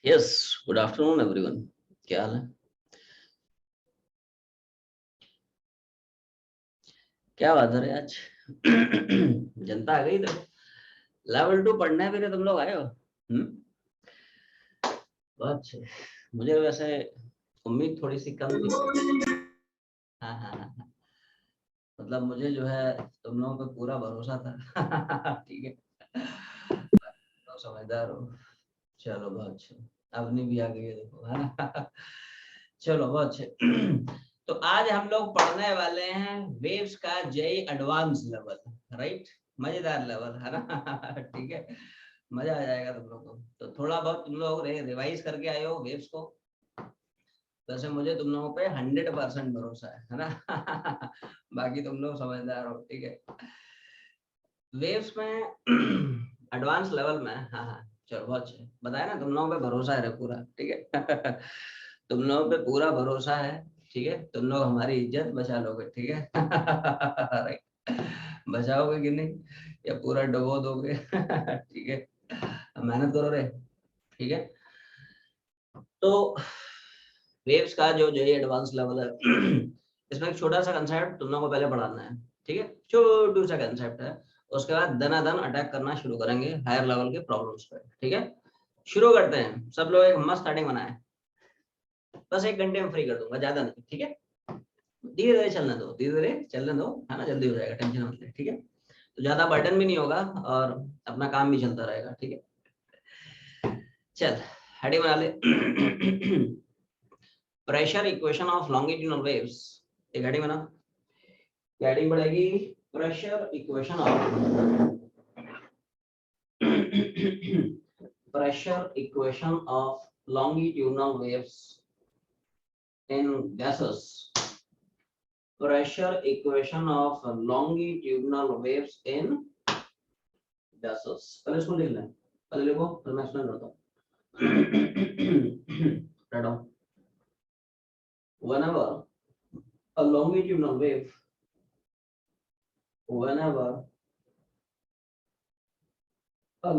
Yes, good afternoon everyone. क्या हाल है? क्या बात है आज? जनता आ गई। देखो, लेवल 2 पढ़ने फिर तुम लोग आए हो। बहुत अच्छे। मुझे वैसे उम्मीद थोड़ी सी कम थी। हाँ हाँ हाँ, मतलब मुझे जो है तुम लोगों पे पूरा भरोसा था। ठीक है, तो समझदार हो। चलो बहुत अच्छे। अवनी भी आ गई है, देखो, है ना। चलो बहुत अच्छे। तो आज हम लोग पढ़ने वाले हैं वेव्स का जेई एडवांस लेवल, राइट। मजेदार लेवल है ना। ठीक है, मजा आ जाएगा तुम लोग को। तो थोड़ा बहुत तुम लोग रिवाइज करके आए हो वेव्स को। वैसे मुझे तुम लोगों पे 100% भरोसा है ना। बाकी तुम लोग समझदार हो, ठीक है। वेव्स में एडवांस लेवल में, हाँ हाँ, चलो बहुत अच्छे। बताया ना, तुम लोगों पे भरोसा है पूरा, ठीक है। तुम लोगों पे पूरा भरोसा है, ठीक है। तुम लोग हमारी इज्जत बचा लोगे, ठीक है। राइट, बचाओगे कि नहीं, या पूरा डुबो दोगे? ठीक है, मेहनत करो रे, ठीक है। तो वेव्स का जो एडवांस लेवल है, इसमें एक छोटा सा कंसेप्ट तुम लोगों को पहले पढ़ाना है, ठीक है। छोटू सा कंसेप्ट है, उसके बाद दनादन अटैक करना शुरू करेंगे हायर लेवल के प्रॉब्लम्स पे, ठीक है। शुरू करते हैं। सब लोग एक मस्त स्टार्टिंग बनाए। बस 1 घंटे में फ्री कर दूंगा, ज्यादा नहीं, ठीक है। धीरे धीरे चलने दो, धीरे धीरे चलने दो, है ना। जल्दी हो जाएगा, टेंशन मत ले, ठीक है। तो ज्यादा बर्डन भी नहीं होगा और अपना काम भी चलता रहेगा, ठीक है। चल, हेडी बना ले। Pressure equation of longitudinal waves. एक हेडिंग बना। क्या हेडिंग बढ़ेगी? Pressure equation of pressure equation of longitudinal waves in gases. Pressure equation of longitudinal waves in gases. पहले इसको लिख लें, पहले लिखो, फिर मैं एक्सप्लेन करता हूँ। Write down. Whenever a longitudinal wave, whenever a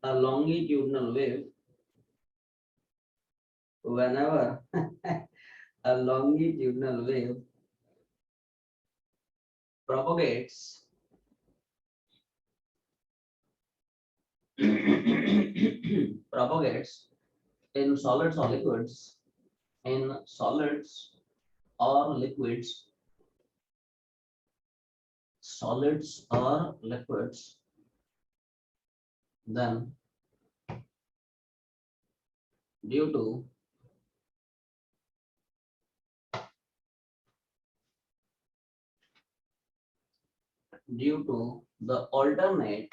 a longitudinal wave, whenever a longitudinal wave propagates propagates in solids or liquids, in solids or liquids, solids or liquids, then due to the alternate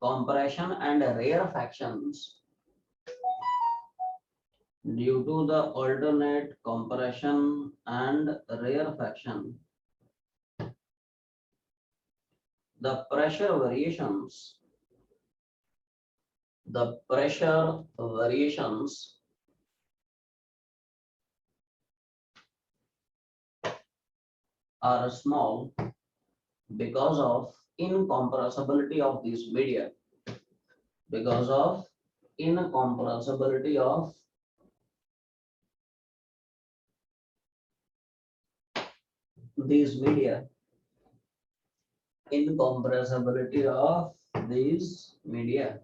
compression and rarefactions, due to the alternate compression and rarefaction, the pressure variations are small because of incompressibility of this media, because of incompressibility of these media, incompressibility of these media.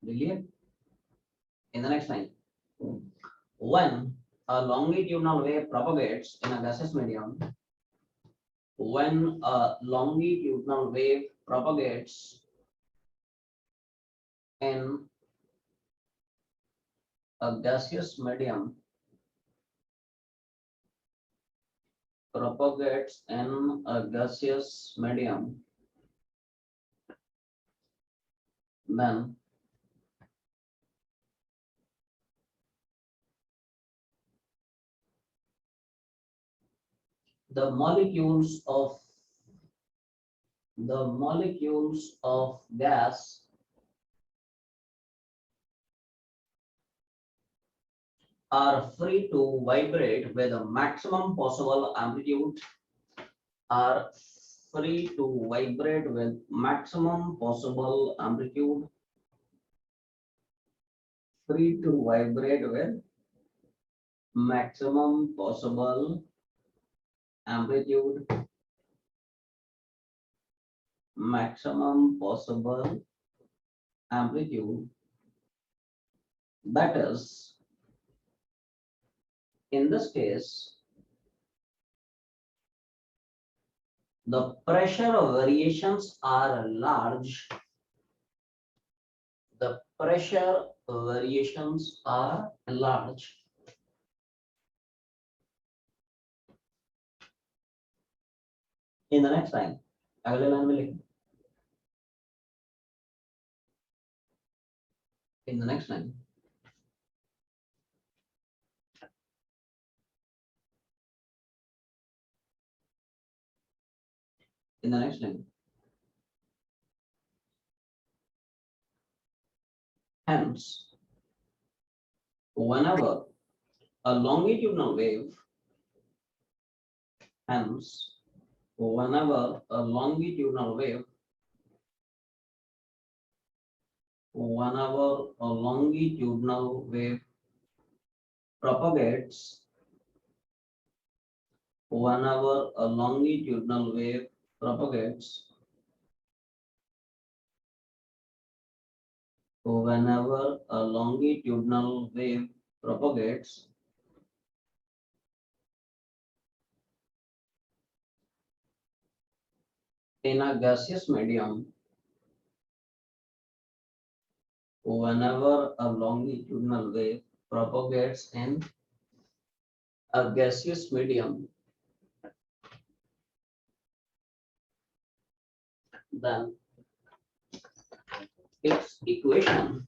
In the next line, when a longitudinal wave propagates in a gaseous medium, when a longitudinal wave propagates in a gaseous medium, propagates in a gaseous medium, then the molecules of gas are free to vibrate with a maximum possible amplitude, are free to vibrate with maximum possible amplitude, free to vibrate with maximum possible amplitude, maximum possible amplitude, that is, in this case, the pressure variations are large. The pressure variations are large. In the next line, अगले line में लिखें. In the next line, in the next line, hence, whenever a longitudinal wave, hence, whenever a longitudinal wave, whenever a longitudinal wave propagates, whenever a longitudinal wave propagates, whenever a longitudinal wave propagates, in a gaseous medium, whenever a longitudinal wave propagates in a gaseous medium, then its equation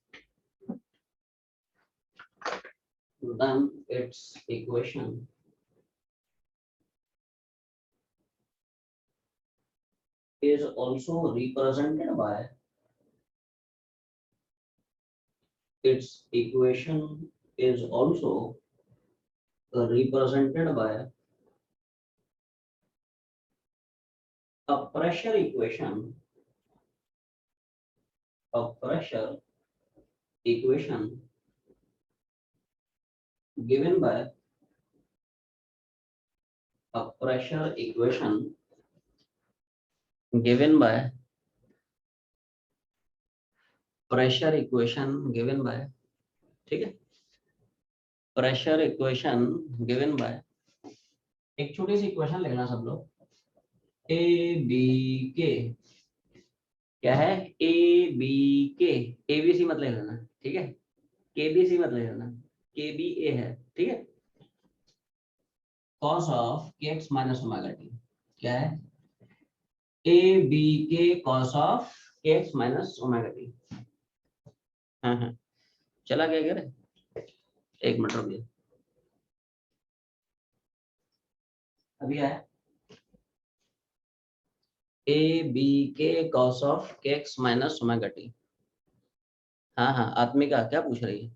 is also represented by its equation is also represented by a pressure equation, given by a pressure equation given by pressure equation given by, ठीक है, pressure equation given by, एक छोटी सी equation लिखना सब लोग, ए B के, क्या है, ए बी के, ए बी सी मत लिख लेना, ठीक है, के बी सी मत लिख लेना, के बी ए है, ठीक है, cos ऑफ के एक्स माइनस ओमेगा टी, क्या है, ए बी के cos ऑफ के एक्स माइनस ओमेगा टी. हाँ, चला गया क्या रे, एक मिनट रुकिए, अभी आया, ए बी के cos ऑफ के एक्स माइनस ओमेगा टी. हाँ, आत्मिका क्या पूछ रही है?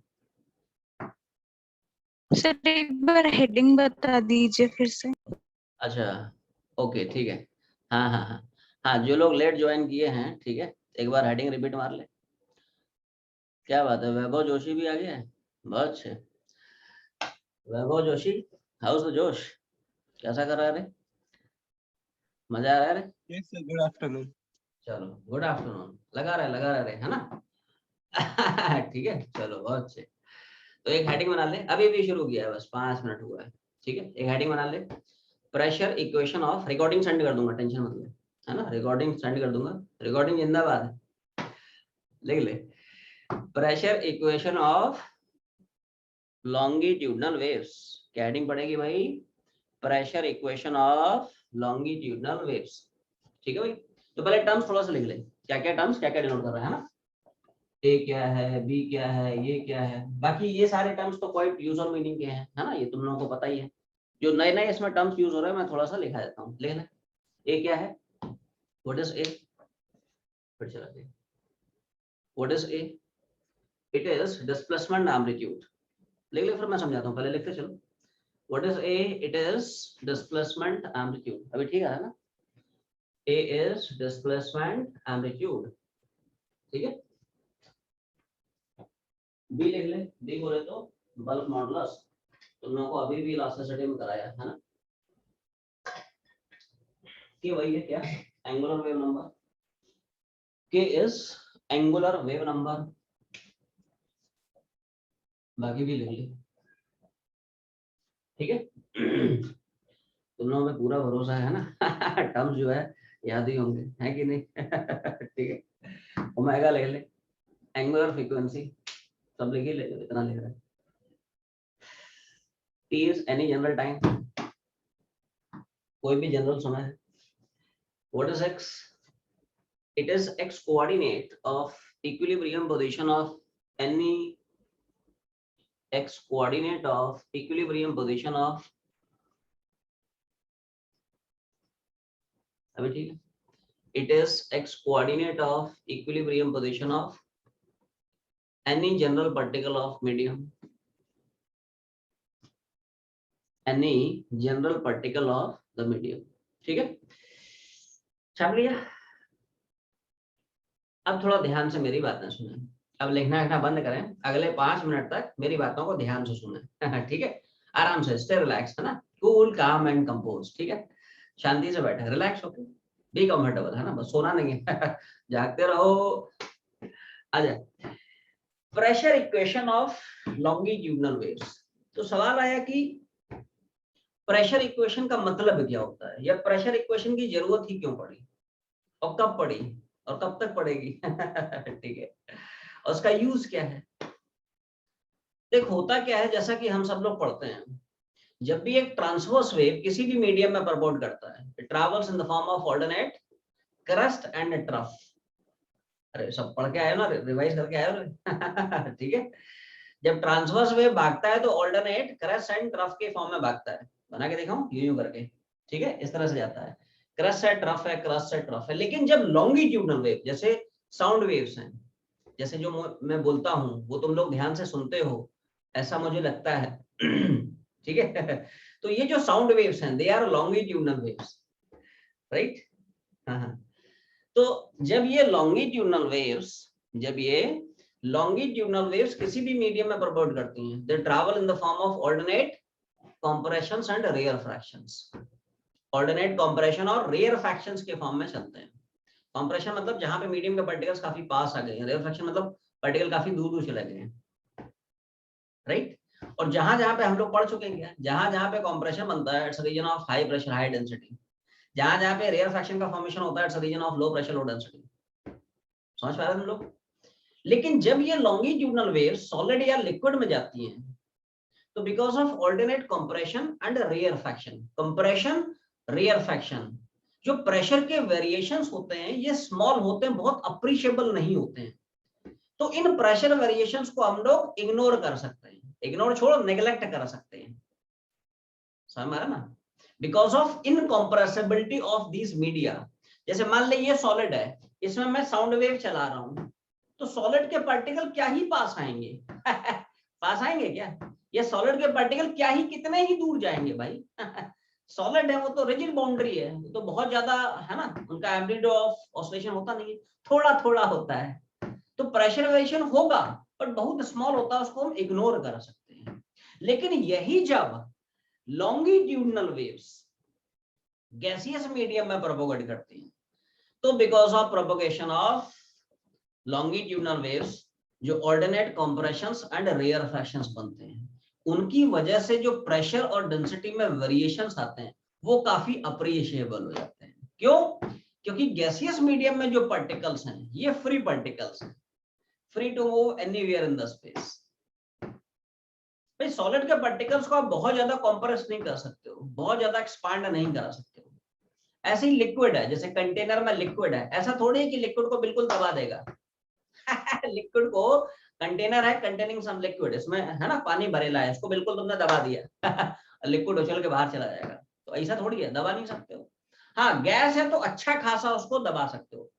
सर एक बार हेडिंग बता दीजिए फिर से. अच्छा, ओके, ठीक है. हाँ, जो लोग लेट ज्वाइन किए हैं, ठीक है, एक बार हेडिंग रिपीट मार ले. क्या बात है, वैभव जोशी भी आ गया है, बहुत अच्छे. वैभव जोशी, हाउस द जोश, कैसा कर रहा है रे, मजा आ रहा है रे? Yes sir, good afternoon. चलो, गुड आफ्टरनून, लगा रहा है है ना? ठीक है, चलो, बहुत अच्छे. तो एक हेडिंग बना ले, अभी शुरू किया है, बस 5 मिनट हुआ है, ठीक है, एक हेडिंग बना ले, pressure equation of, recording send कर दूंगा, टेंशन मत ले, है ना, रिकॉर्डिंग सेंड कर दूंगा, रिकॉर्डिंग जिंदाबाद है, लिख ले। Pressure equation of longitudinal waves, क्या हेडिंग पड़ेगी भाई, pressure equation of longitudinal waves, ठीक है भाई। तो पहले टर्म्स थोड़ा सा लिख ले, क्या क्या टर्म्स क्या क्या डिनोट कर रहा है ना, ए क्या है, बी क्या है, ये क्या है, बाकी ये सारे टर्म्स तो क्वाइट यूज और मीनिंग के हैं, है ना, ये तुम लोगों को पता ही है। जो नए नए इसमें टर्म्स यूज हो रहे हैं मैं थोड़ा सा लिखा देता हूँ, लिख ले। ए क्या है, व्हाट इज ए, फिर चला गया, what is a, it is displacement amplitude, लिख ले, फिर मैं समझाता हूँ, पहले लिखते चलो। What is a, it is displacement amplitude, अभी ठीक है ना, ए इज डिस्प्लेसमेंट एम्पलीट्यूड, ठीक है। बी लिख ले, बी बोले तो बल्क मॉडुलस, तुम लोगों को अभी भी इलास्टिसिटी में कराया है ना, कि वही है क्या, एंगुलर वेव नंबर, के इज एंगुलर वेव नंबर, बाकी भी लिख ले, ठीक है। तुम लोगों में पूरा भरोसा है ना, टर्म्स जो है याद ही होंगे, है कि नहीं, ठीक है। ओमेगा लिख ले, एंगुलर फ्रीक्वेंसी, सब लिख ही ले, इतना लिख रहा है। T is any general time, कोई भी जनरल सुना है। What is x, it is x coordinate of equilibrium position of any x coordinate of equilibrium position of, अभी ठीक है, it is x coordinate of equilibrium position of any general particle of medium, any general particle of the medium, ठीक है, छाप लिया। अब थोड़ा ध्यान से मेरी बातें सुने, अब लिखना लिखना बंद करें, अगले 5 मिनट तक मेरी बातों को ध्यान से सुने, ठीक है, आराम से, स्टे रिलैक्स, है ना, कूल काम एंड कंपोज, ठीक है, शांति से बैठे, रिलैक्स होके, बी कंफर्टेबल, है ना, बस सोना नहीं है, जागते रहो। आजा, pressure equation of longitudinal waves, तो सवाल आया कि प्रेशर इक्वेशन का मतलब क्या होता है, या प्रेशर इक्वेशन की जरूरत ही क्यों पड़ी, और कब पड़ी, और कब तक पड़ेगी, ठीक है, और उसका यूज क्या है। देख होता क्या है, जैसा कि हम सब लोग पढ़ते हैं, जब भी एक ट्रांसवर्स वेव किसी भी मीडियम में परपोर्ट करता है, it travels in the form of alternate crust and trough, अरे सब पढ़ के आए ना, रिवाइज करके आए हो, ठीक है। जब ट्रांसवर्स वेव भागता है तो ऑल्टरनेट क्रस्ट एंड ट्रफ के फॉर्म में भागता है, बना के दिखाऊं, यूं करके, ठीक है, इस तरह से जाता है, क्रस्ट है, ट्रफ है, क्रस्ट है, ट्रफ है। लेकिन जब लॉन्गिट्यूडनल वेव, जैसे साउंड वेव्स हैं, जैसे जो मैं बोलता हूँ वो तुम लोग ध्यान से सुनते हो, ऐसा मुझे लगता है, ठीक है, तो ये जो साउंड वेव्स हैं, they are longitudinal waves, right, हाँ। तो जब ये लॉन्गिट्यूडनल वेव्स, जब ये लॉन्गिट्यूडनल वेव्स किसी भी मीडियम में परपोर्ट करती हैं, they travel in the form of alternate compressions and rarefactions, alternate compression और रेयर फ्रैक्शंस के फॉर्म में चलते हैं। कॉम्प्रेशन मतलब जहां पे मीडियम के पार्टिकल्स काफी पास आ गए हैं, रेयर फ्रैक्शन मतलब पार्टिकल काफी दूर दूर चले गए हैं, राइट। और जहां जहां पे हम लोग पढ़ चुके हैं, जहां जहां पे कॉम्प्रेशन बनता है, it's region of high pressure high density, जहां जहां पे रेयर फ्रैक्शन का फॉर्मेशन होता है, it's region of low pressure low density, समझ पा रहे हैं हम लोग। लेकिन जब ये लॉन्गिट्यूडनल वेव्स सॉलिड या लिक्विड में जाती हैं, तो because of alternate compression and rarefaction, compression rarefaction, जो प्रेशर के वेरिएशंस होते हैं ये स्मॉल होते हैं, बहुत अप्रिशिएबल नहीं होते हैं, तो इन प्रेशर वेरिएशंस को हम लोग इग्नोर कर सकते हैं, इग्नोर छोड़ो नेग्लेक्ट कर सकते हैं, समझ में आ रहा ना, because of incompressibility of this media. जैसे मान लीजिए ये सॉलिड है, इसमें मैं साउंड वेव चला रहा हूं, तो सॉलिड के पार्टिकल क्या ही पास आएंगे, पास आएंगे क्या, ये सॉलिड के पार्टिकल क्या ही कितने ही दूर जाएंगे भाई, सॉलिड है वो तो रिजिड बाउंड्री है, वो तो बहुत ज्यादा है ना, उनका एम्पलीट्यूड ऑफ ऑसिलेशन होता नहीं है, थोड़ा थोड़ा होता है, तो प्रेशर वेरिएशन होगा बट बहुत स्मॉल होता है, उसको हम इग्नोर कर सकते हैं। लेकिन यही जब लॉन्गिट्यूडनल वेव्स गैसियस मीडियम में प्रोपोगेट करती हैं, तो because of propagation of longitudinal waves जो alternate compressions and rarefactions बनते हैं, उनकी वजह से जो प्रेशर और डेंसिटी में वेरिएशंस आते हैं, वो काफी अप्रिशिएबल हो जाते हैं। क्यों? क्योंकि गैसियस मीडियम में जो पार्टिकल्स हैं ये फ्री पार्टिकल्स हैं, free to move anywhere in the space. भाई सॉलिड के पार्टिकल्स को आप बहुत ज्यादा कंप्रेस नहीं कर सकते हो, बहुत ज्यादा एक्सपांड नहीं करा सकते हो। ऐसे ही लिक्विड है, जैसे कंटेनर में लिक्विड है, ऐसा थोड़ी है कि लिक्विड को बिल्कुल दबा देगा। लिक्विड को, कंटेनर है कंटेनिंग सम लिक्विड, इसमें है ना पानी भरेला है, इसको बिल्कुल तुमने दबा दिया लिक्विड उछल के बाहर चला जाएगा। तो ऐसा थोड़ी है, दबा नहीं सकते हो। हाँ गैस है तो अच्छा खासा उसको दबा सकते हो।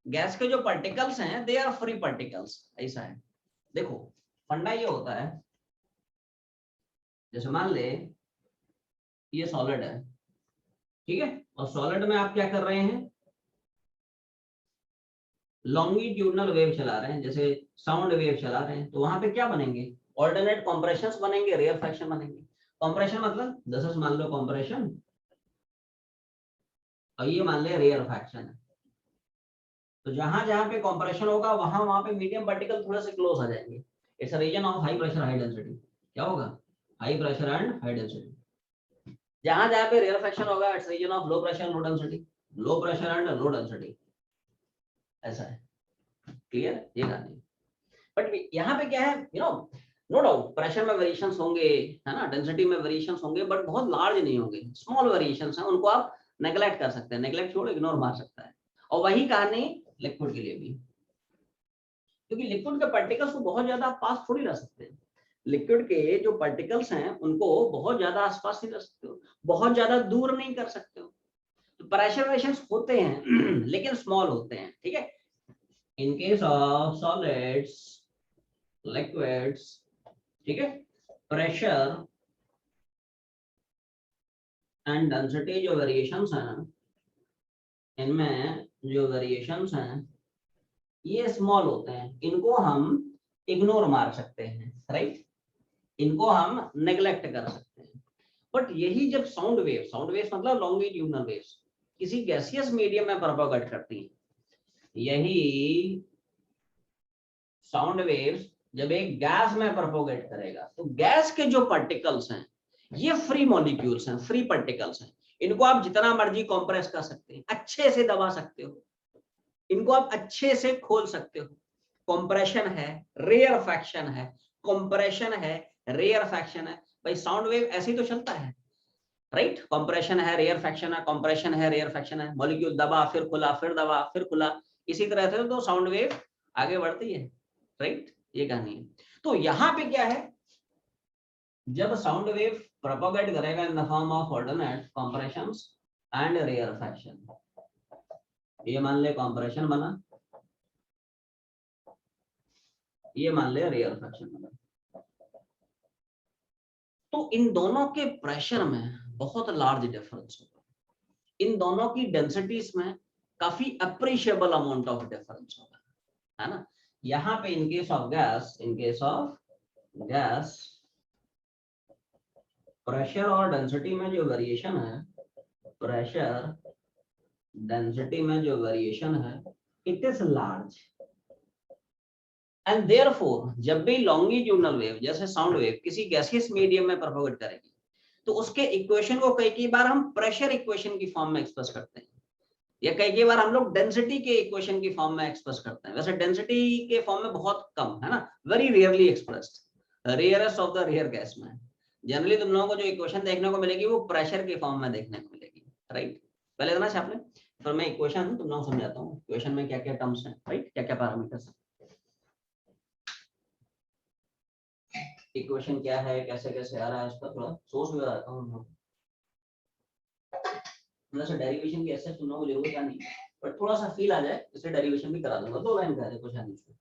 गैस के जो पार्टिकल्स हैं दे आर फ्री पार्टिकल्स, ऐसा है। देखो फंडा ये होता है, जैसे मान ले ये सॉलिड है, ठीक है, और सॉलिड में आप क्या कर रहे हैं, लॉन्गिट्यूडनल वेव चला रहे हैं, जैसे साउंड वेव चला रहे हैं, तो वहां पे क्या बनेंगे, ऑल्टरनेट कॉम्प्रेशंस बनेंगे, रेयर फ्रैक्शन बनेंगे। कॉम्प्रेशन मतलब दिस इज मान लो कॉम्प्रेशन, और ये मान ले रेयर फ्रैक्शन है। तो जहां जहां पे कॉम्प्रेशन होगा वहां वहां पे मीडियम पार्टिकल थोड़े से क्लोज आ जाएंगे। It's a region of high pressure high density. क्या होगा, high pressure and high density. जहां जहां पे रेयर फ्रैक्शन होगा it's region of low pressure low density, low pressure and low density. ऐसा है, क्लियर ये कहानी। बट यहाँ पे क्या है, नो डाउट प्रेशर में वेरिएशंस होंगे, है ना, डेंसिटी में वेरिएशंस होंगे, बट बहुत लार्ज नहीं होंगे, स्मॉल वेरिएशंस हैं, उनको आप नेग्लेक्ट कर सकते हैं, नेग्लेक्ट छोड़ इग्नोर मार सकता है। और वही कहानी लिक्विड के लिए भी, क्योंकि लिक्विड के पार्टिकल्स को बहुत ज्यादा पास थोड़ी रह सकते हैं। लिक्विड के जो पार्टिकल्स हैं उनको बहुत ज्यादा आसपास नहीं रख सकते हो, बहुत ज्यादा दूर नहीं कर सकते हो। तो प्रेशर वेरिएशंस होते हैं लेकिन स्मॉल होते हैं, ठीक है। In case of solids, liquids, ठीक है, प्रेशर एंड डेंसिटी जो वेरिएशंस हैं, इनमें जो वेरिएशंस हैं ये स्मॉल होते हैं, इनको हम इग्नोर मार सकते हैं, राइट, इनको हम नेग्लेक्ट कर सकते हैं। बट यही जब साउंड वेव्स मतलब लॉन्गिट्यूडनल वेव्स किसी गैसियस मीडियम में प्रोपेगेट करती हैं, यही साउंड वेव्स जब एक गैस में प्रोपेगेट करेगा, तो गैस के जो पार्टिकल्स हैं ये फ्री मॉलिक्यूल्स हैं, फ्री पार्टिकल्स हैं, इनको आप जितना मर्जी कंप्रेस कर सकते हैं, अच्छे से दबा सकते हो, इनको आप अच्छे से खोल सकते हो। कंप्रेशन है, रेयर फ्रैक्शन है, कंप्रेशन है, रेयर फ्रैक्शन है। भाई साउंड वेव ऐसे ही तो चलता है, राइट, कंप्रेशन है, रेयर फ्रैक्शन है, कंप्रेशन है, रेयर फ्रैक्शन है, मॉलिक्यूल दबा फिर खुला, फिर दबा फिर खुला, इसी तरह से तो साउंड वेव आगे बढ़ती है, राइट, ये कहानी है। तो यहाँ पे क्या है, जब साउंड वेव प्रोपेगेट करेगा in the form of alternate compressions and rarefaction, ये मान ले कंप्रेशन बना, ये मान ले रेयर फ्रैक्शन बना, तो इन दोनों के प्रेशर में बहुत लार्ज डिफरेंस होगा, इन दोनों की डेंसिटीज में काफी अप्रिशिएबल अमाउंट ऑफ डिफरेंस होगा, है ना। यहाँ पे in case of gas, in case of gas pressure और डेंसिटी में जो वेरिएशन है, प्रेशर डेंसिटी में जो वेरिएशन है it is large, and therefore जब भी लॉन्गिट्यूडनल वेव जैसे साउंड वेव किसी गैसियस मीडियम में प्रोपेगेट करेगी, तो उसके इक्वेशन को कई बार हम प्रेशर इक्वेशन की फॉर्म में एक्सप्रेस करते हैं, या कई बार हम लोग डेंसिटी के इक्वेशन की फॉर्म में एक्सप्रेस करते हैं। वैसे डेंसिटी के फॉर्म में बहुत कम, है ना, very rarely expressed, rarest of the rare gas में। जनरली तुम लोगों को जो इक्वेशन देखने को मिलेगी वो प्रेशर के फॉर्म में देखने को मिलेगी, राइट। पहले इतना छाप ले, फिर मैं इक्वेशन तुम लोगों को समझाता हूँ, इक्वेशन में क्या क्या टर्म्स हैं, राइट, क्या क्या पैरामीटर्स हैं, इक्वेशन क्या है, कैसे कैसे आ रहा है, इसका थोड़ा सोर्स भी बताता हूँ। मतलब डेरिवेशन की ऐसे तुम लोगों को जरूरत नहीं, बट थोड़ा सा फील आ जाए इससे डेरिवेशन भी करा दूंगा, 2 लाइन का है कुछ है नहीं,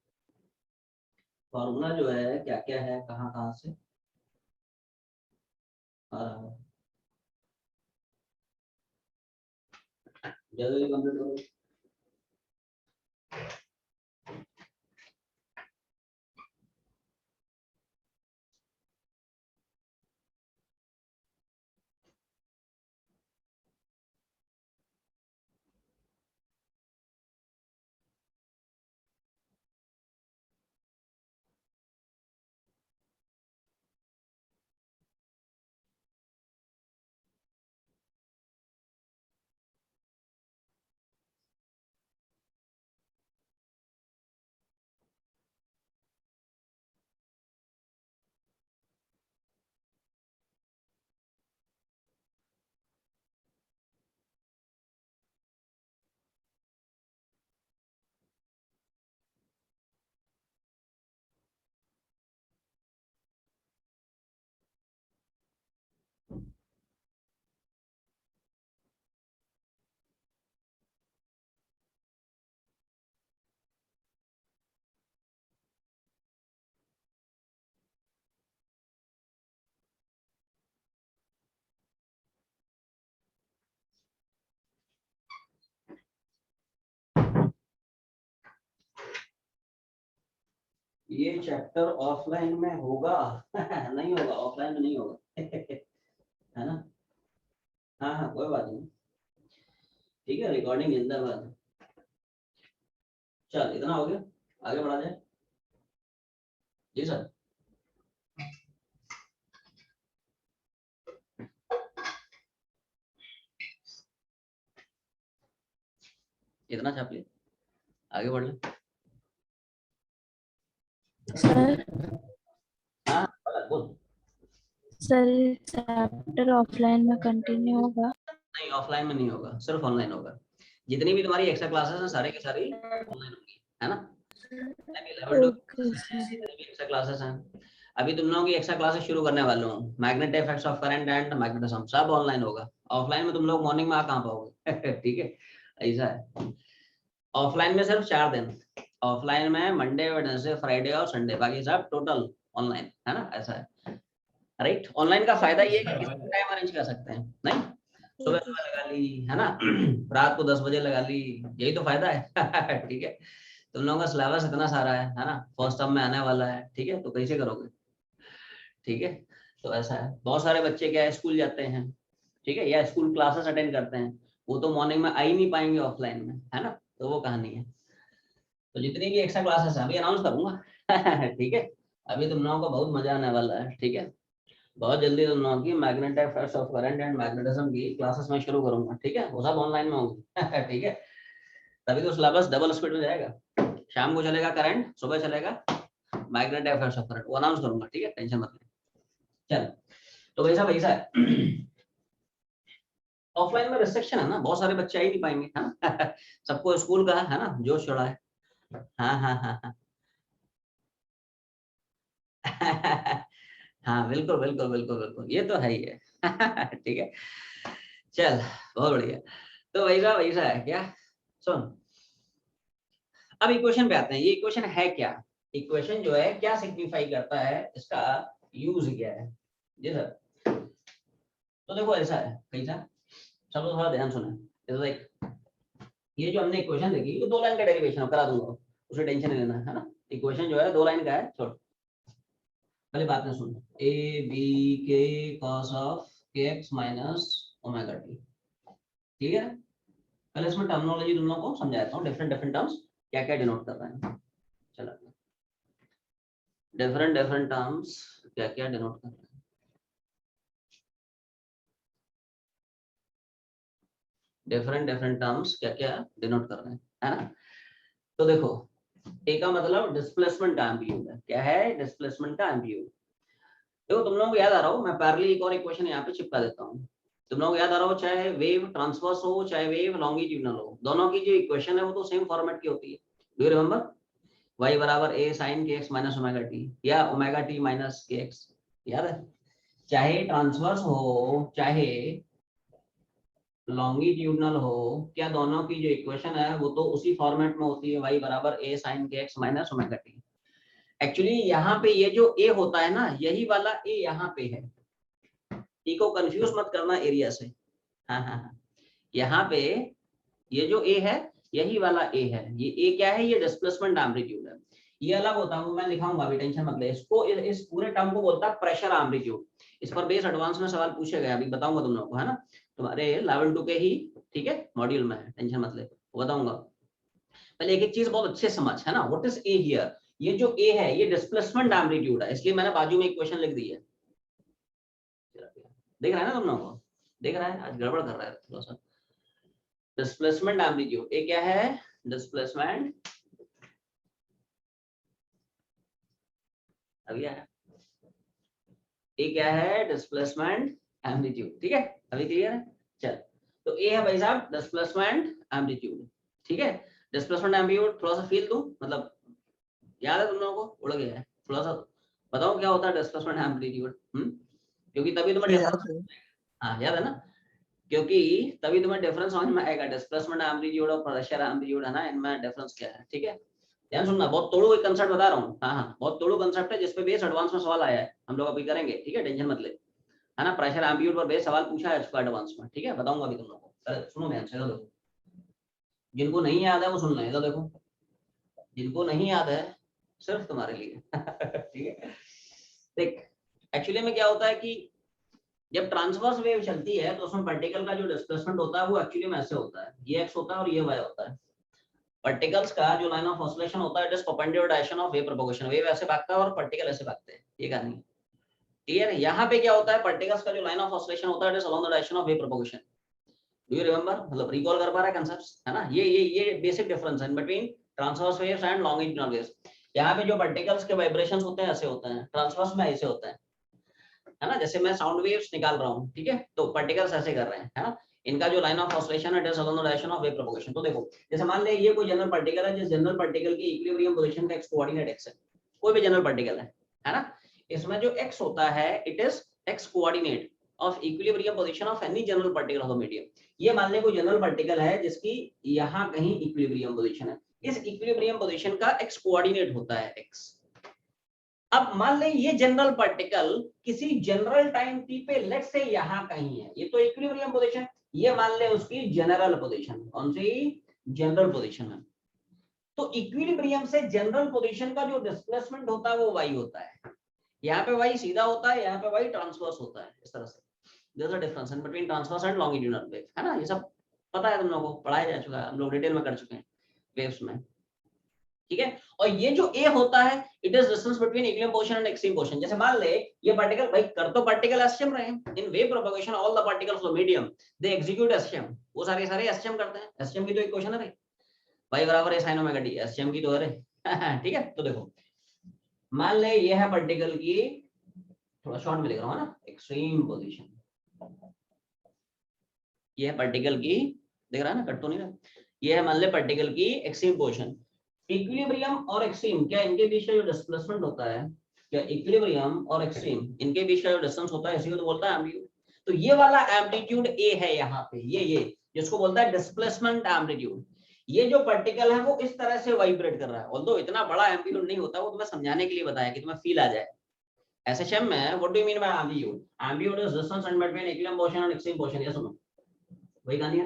फॉर्मूला जो है क्या क्या है, कहाँ कहाँ से आ रहा है, जल्दी कंप्लीट करो। ये चैप्टर ऑफलाइन में होगा नहीं होगा, ऑफलाइन में नहीं होगा है ना। हाँ हाँ कोई बात नहीं, ठीक है, रिकॉर्डिंग जिंदाबाद। चल इतना हो गया, आगे बढ़ा जाए। जी सर। इतना छाप लिया, आगे बढ़ ले। सर हाँ बोल। सर चैप्टर ऑफलाइन में कंटिन्यू होगा? नहीं ऑफलाइन में नहीं होगा, सिर्फ ऑनलाइन होगा। जितनी भी तुम्हारी एक्स्ट्रा क्लासेस हैं सारे की सारी ऑनलाइन होंगी, है ना। Level 2 okay sir. Extra classes हैं। अभी तुम लोगों की एक्स्ट्रा क्लासेस शुरू करने वाले हूँ, magnetic effects of current and magnetism, सब ऑनलाइन होगा। ऑफलाइन में तुम लोग मॉर्निंग में आ कहाँ पाओगे ठीक है, ऐसा है। ऑफलाइन में सिर्फ 4 दिन, ऑफलाइन में मंडे वेडनेसडे फ्राइडे और संडे, बाकी सब टोटल ऑनलाइन, है ना, ऐसा है। राइट, ऑनलाइन का फायदा ये है कि किसी भी टाइम अरेंज कर सकते हैं, नहीं सुबह सुबह लगा ली, है ना रात को 10 बजे लगा ली, यही तो फायदा है ठीक है। तुम लोगों का सिलेबस इतना सारा है ना, फर्स्ट टर्म में आने वाला है, ठीक है, तो कैसे करोगे, ठीक है। तो ऐसा है, बहुत सारे बच्चे क्या है स्कूल जाते हैं, ठीक है, या स्कूल क्लासेस अटेंड करते हैं, वो तो मॉर्निंग में आ ही नहीं पाएंगे ऑफलाइन में, है ना, तो वो कहानी है। तो जितनी भी एक्स्ट्रा क्लासेस है अभी अनाउंस करूंगा ठीक है। अभी तुम लोगों को बहुत मजा आने वाला है, ठीक है। बहुत जल्दी तुम लोगों की magnetic effects of current and magnetism की क्लासेस में शुरू करूंगा, ठीक है, वो सब ऑनलाइन में होंगी ठीक है। तभी तो सिलेबस डबल स्पीड में जाएगा, शाम को चलेगा करंट, सुबह चलेगा मैग्नेटिक इफेक्ट्स ऑफ करंट, वो अनाउंस करूंगा, ठीक है, टेंशन मत ले। चल तो वैसा वैसा है ऑफलाइन में रिस्ट्रिक्शन है ना, बहुत सारे बच्चे आ ही नहीं पाएंगे, है ना सबको स्कूल का है ना जोश चढ़ा है। हाँ हाँ हाँ हाँ हाँ बिल्कुल बिल्कुल बिल्कुल बिल्कुल, ये तो है ही है ठीक है। चल बहुत बढ़िया, तो वैसा वैसा है क्या। सुन, अब इक्वेशन पे आते हैं, ये इक्वेशन है क्या, इक्वेशन जो है क्या सिग्निफाई करता है, इसका यूज क्या है। जी सर। तो देखो ऐसा है कैसा, सब लोग थोड़ा ध्यान सुने। जैसे लाइक ये जो हमने इक्वेशन देखी, ये 2 लाइन का डेरिवेशन करा दूंगा, उसे टेंशन नहीं लेना, है ना। इक्वेशन जो है 2 लाइन का है, छोड़ पहले बात में सुन, ए बी के कॉस ऑफ के एक्स माइनस ओमेगा टी, ठीक है। पहले इसमें टर्मिनोलॉजी तुम लोगों को समझाता हूँ, डिफरेंट डिफरेंट टर्म्स क्या क्या डिनोट कर रहे हैं। चलो डिफरेंट डिफरेंट टर्म्स क्या क्या डिनोट कर रहे हैं, डिफरेंट डिफरेंट टर्म्स क्या क्या डिनोट कर रहे हैं, है ना। तो देखो ए का मतलब डिस्प्लेसमेंट का एम्पलीट्यूड है, क्या है डिस्प्लेसमेंट का एम्पलीट्यूड। देखो तुम लोगों को याद आ रहा हो, मैं पैरेलल एक और इक्वेशन यहाँ पे चिपका देता हूँ। तुम लोगों को याद आ रहा हो, चाहे वेव ट्रांसवर्स हो चाहे वेव लॉन्गिट्यूडनल हो, दोनों की जो इक्वेशन है वो तो सेम फॉर्मेट की होती है। डू यू रिमेंबर, y बराबर a sin kx minus omega T या ओमेगा टी माइनस kx, याद है। चाहे ट्रांसवर्स हो चाहे लॉन्गिट्यूडनल हो, क्या दोनों की जो इक्वेशन है वो तो उसी फॉर्मेट में होती है, y बराबर a sin kx minus omega T. Actually यहाँ पे ये जो a होता है ना, यही वाला a यहाँ पे है, टी को कंफ्यूज मत करना एरिया से। हाँ हाँ हाँ, यहाँ पे ये जो ए है यही वाला ए है, ये ए क्या है, ये डिस्प्लेसमेंट एम्पलीट्यूड है। ये अलग होता है, वो मैं लिखाऊंगा अभी, टेंशन मत ले। इसको इस पूरे टर्म को बोलता है प्रेशर एम्पलीट्यूड। इस पर बेस एडवांस में सवाल पूछे गए, अभी बताऊंगा तुम लोगों को, है ना, तुम्हारे लेवल 2 के ही, ठीक है, मॉड्यूल में है, टेंशन मत ले, बताऊंगा। पहले एक एक चीज बहुत अच्छे समझ, है ना, व्हाट इज ए हियर। ये जो ए है ये डिस्प्लेसमेंट एम्पलीट्यूड है, इसलिए मैंने बाजू में इक्वेशन लिख दी है। देख रहा है ना तुम लोगों को, देख रहा है, आज गड़बड़ कर रहा है थोड़ा सा। डिस्प्लेसमेंट एम्पलीट्यूड ए क्या है, डिस्प्लेसमेंट, अभी है ए क्या है, डिस्प्लेसमेंट एम्पलीट्यूड, ठीक है, अभी क्लियर है। चल तो ए है भाई साहब डिस्प्लेसमेंट एम्पलीट्यूड, ठीक है। डिस्प्लेसमेंट एम्पलीट्यूड थोड़ा सा फील दूं, मतलब याद है तुम लोगों को, उड़ गया है थोड़ा सा, बताओ क्या होता है डिस्प्लेसमेंट एम्पलीट्यूड, क्योंकि तभी तुम्हें डिफरेंस, हाँ याद है ना, क्योंकि तभी तुम्हें डिफरेंस समझ में आएगा, डिस्प्लेसमेंट एम्पलीट्यूड और प्रेशर एम्पलीट्यूड, है ना, इनमें डिफरेंस क्या है, ठीक है। ध्यान सुनना, बहुत तोड़ो एक कंसेप्ट बता रहा हूँ, हाँ हाँ, बहुत तोड़ो कंसेप्ट है जिसपे बेस एडवांस में सवाल आया है, हम लोग अभी करेंगे, ठीक है, टेंशन मत ले, है ना। प्रेशर एम्पलीट्यूड पर बेस सवाल पूछा है इसको एडवांस में, ठीक है, बताऊंगा अभी तुम लोगों को, सुनो ध्यान से, देखो जिनको नहीं याद है वो सुन लें, तो देखो जिनको नहीं याद है सिर्फ तुम्हारे लिए। ठीक है, देख एक्चुअली में क्या होता है कि जब ट्रांसवर्स वेव चलती है तो उसमें पार्टिकल का जो डिस्प्लेसमेंट होता है वो एक्चुअली में ऐसे होता है, ये एक्स होता है और ये वाई होता है। पार्टिकल्स का जो लाइन ऑफ ऑसिलेशन होता है it is perpendicular direction of wave propagation, wave ऐसे भागता है और पार्टिकल ऐसे भागते हैं, ये कहानी है। क्लियर है? यहाँ पे क्या होता है, पार्टिकल्स का जो लाइन ऑफ ऑसिलेशन होता है it is along the direction of wave propagation. Do you remember, मतलब रिकॉल कर पा रहा है कंसेप्ट्स, है ना? ये बेसिक डिफरेंस है between transverse waves and longitudinal waves. यहाँ पे जो पार्टिकल्स के वाइब्रेशंस होते हैं ऐसे होते हैं, ट्रांसवर्स में ऐसे होते हैं, है ना? जैसे मैं साउंड वेव्स निकाल रहा हूँ, ठीक है, तो पार्टिकल्स ऐसे कर रहे हैं, है ना? इनका जो लाइन ऑफ ऑसिलेशन है it is along the direction of wave propagation. तो देखो जैसे मान ले ये कोई जनरल पार्टिकल है, जिस जनरल पार्टिकल की इक्विलिब्रियम पोजीशन का एक्स कोऑर्डिनेट एक्स है, कोई भी जनरल पार्टिकल है ना? इसमें जो एक्स होता है it is x coordinate of equilibrium position of any general particle of the medium. ये मान ले कोई जनरल पार्टिकल है जिसकी यहाँ कहीं इक्विलिब्रियम पोजीशन है, इस इक्विलिब्रियम पोजीशन का एक्स कोऑर्डिनेट होता है एक्स। अब मान लें ये जनरल पार्टिकल किसी जनरल टाइम टी पे लेट से यहां कहीं है, ये तो इक्विलिब्रियम पोजीशन, ये मान ले उसकी जनरल पोजीशन, कौन सी? जनरल पोजीशन है। तो इक्विलिब्रियम से जनरल पोजीशन का जो डिस्प्लेसमेंट होता है वो वाई होता है। यहाँ पे वाई सीधा होता है, यहाँ पे वाई ट्रांसवर्स होता है, इस तरह से। There is a difference between transverse and longitudinal wave, है ना? ये सब पता है तुम लोगों को, पढ़ाया जा चुका है, हम लोग डिटेल में कर चुके हैं वेव्स में, ठीक है। और ये जो ए होता है it is distance between equilibrium position and extreme position. जैसे मान ले ये पार्टिकल, भाई कर तो पार्टिकल एसटीएम रहे हैं, in wave propagation all the particles of medium they execute SHM, वो सारे सारे एसटीएम करते हैं। एसटीएम की तो इक्वेशन है भाई, y बराबर है sin ओमेगा टी, एसटीएम की तो है रे। ठीक है, तो देखो मान ले ये है पार्टिकल की, थोड़ा शॉर्ट में लिख रहा हूँ ना, एक्सट्रीम पोजीशन, ये है पार्टिकल की, देख रहा है ना, कट तो नहीं रहा, ये है मान ले पार्टिकल की एक्सट्रीम पोजीशन। इक्विलिब्रियम और एक्सट्रीम, क्या इनके बीच का जो डिस्प्लेसमेंट होता है, क्या इक्विलिब्रियम और एक्सट्रीम इनके बीच का जो डिस्टेंस होता है इसी को तो बोलता है एम्पलीट्यूड। तो ये वाला एम्पलीट्यूड ए है यहाँ पे, ये जिसको बोलता है डिस्प्लेसमेंट एम्पलीट्यूड। ये जो पार्टिकल है वो इस तरह से वाइब्रेट कर रहा है, ऑल्दो इतना बड़ा एम्पलीट्यूड नहीं होता, वो तुम्हें समझाने के लिए बताया कि तुम्हें फील आ जाए। एसएचएम में what do you mean by amplitude? Amplitude is distance in between equilibrium position and extreme position, ये सुनो, वही कहानी है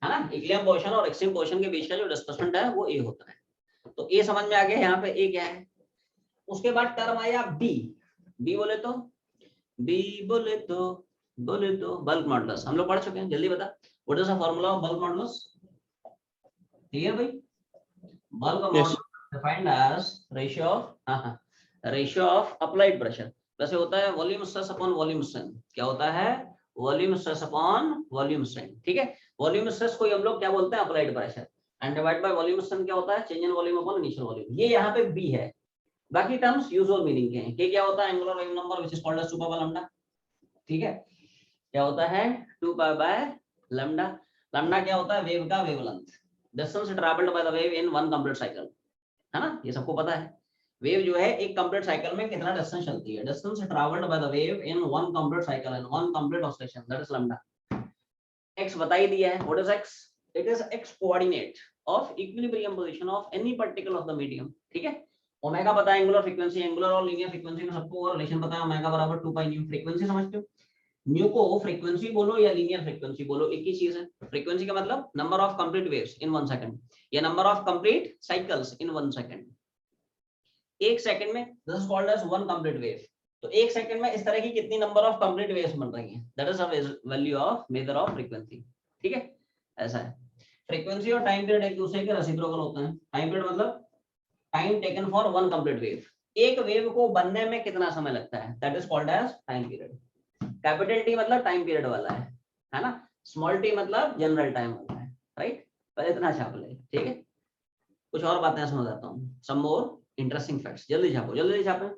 ना? इक्विलिब्रियम पोजीशन और एक्सट्रीम पोजीशन के बीच का जो डिस्प्लेसमेंट है वो ए होता है। तो ए समझ में आ गया, यहाँ पे ए क्या है। उसके बाद टर्म आया बी, बी बोले तो बल्क मॉडुलस, हम लोग पढ़ चुके हैं, जल्दी बता what is the formula of bulk modulus? Clear भाई? Bulk modulus defined as ratio of ratio of applied pressure, वैसे होता है volume stress upon volume strain. क्या होता है? Volume stress upon volume strain, ठीक है। वॉल्यूम स्ट्रेस को हम लोग क्या बोलते हैं? Applied pressure, and divide by volume strain क्या होता है? Change in volume upon initial volume. ये यहाँ पे बी है, बाकी टर्म्स यूजुअल मीनिंग के हैं। क्या होता है? Angular wave number which is called as 2 pi by lambda, ठीक है। क्या होता है? 2 पाई बाय लैम्डा। लैम्डा क्या होता है? वेव का wavelength, distance travelled by the wave in one complete cycle, है ना? ये सबको पता है। वेव जो है एक कंप्लीट साइकिल में कितना डिस्टेंस चलती है, distance travelled by the wave in one complete cycle in one complete oscillation, that is lambda. x बता ही दिया है, what is x? It is x coordinate of equilibrium position of any particle of the medium, ठीक है। Omega पता है, angular frequency, angular और linear frequency में सबको रिलेशन पता है, ओमेगा बराबर 2 पाई न्यू। फ्रीक्वेंसी समझते हो? न्यू को फ्रीक्वेंसी बोलो या लीनियर फ्रीक्वेंसी बोलो, एक ही चीज है। फ्रीक्वेंसी का मतलब number of complete waves in 1 second या number of complete cycles in 1 second. एक सेकंड में this is called as 1 complete wave. तो एक सेकंड में इस तरह की कितनी नंबर ऑफ कंप्लीट वेव्स बन रही हैं, that is the value of measure of frequency, ठीक है। ऐसा है। फ्रीक्वेंसी और टाइम पीरियड एक दूसरे के रेसिप्रोकल होते हैं। टाइम पीरियड मतलब time taken for 1 complete wave, एक वेव को बनने में कितना समय लगता है, that is called as time period. Capital T मतलब टाइम पीरियड वाला है ना? स्मॉल टी मतलब जनरल टाइम होता है, राइट? पहले इतना छाप ले, ठीक है। कुछ और बातें समझ आता हूँ, सम मोर इंटरेस्टिंग फैक्ट्स, जल्दी छापो, जल्दी छापे।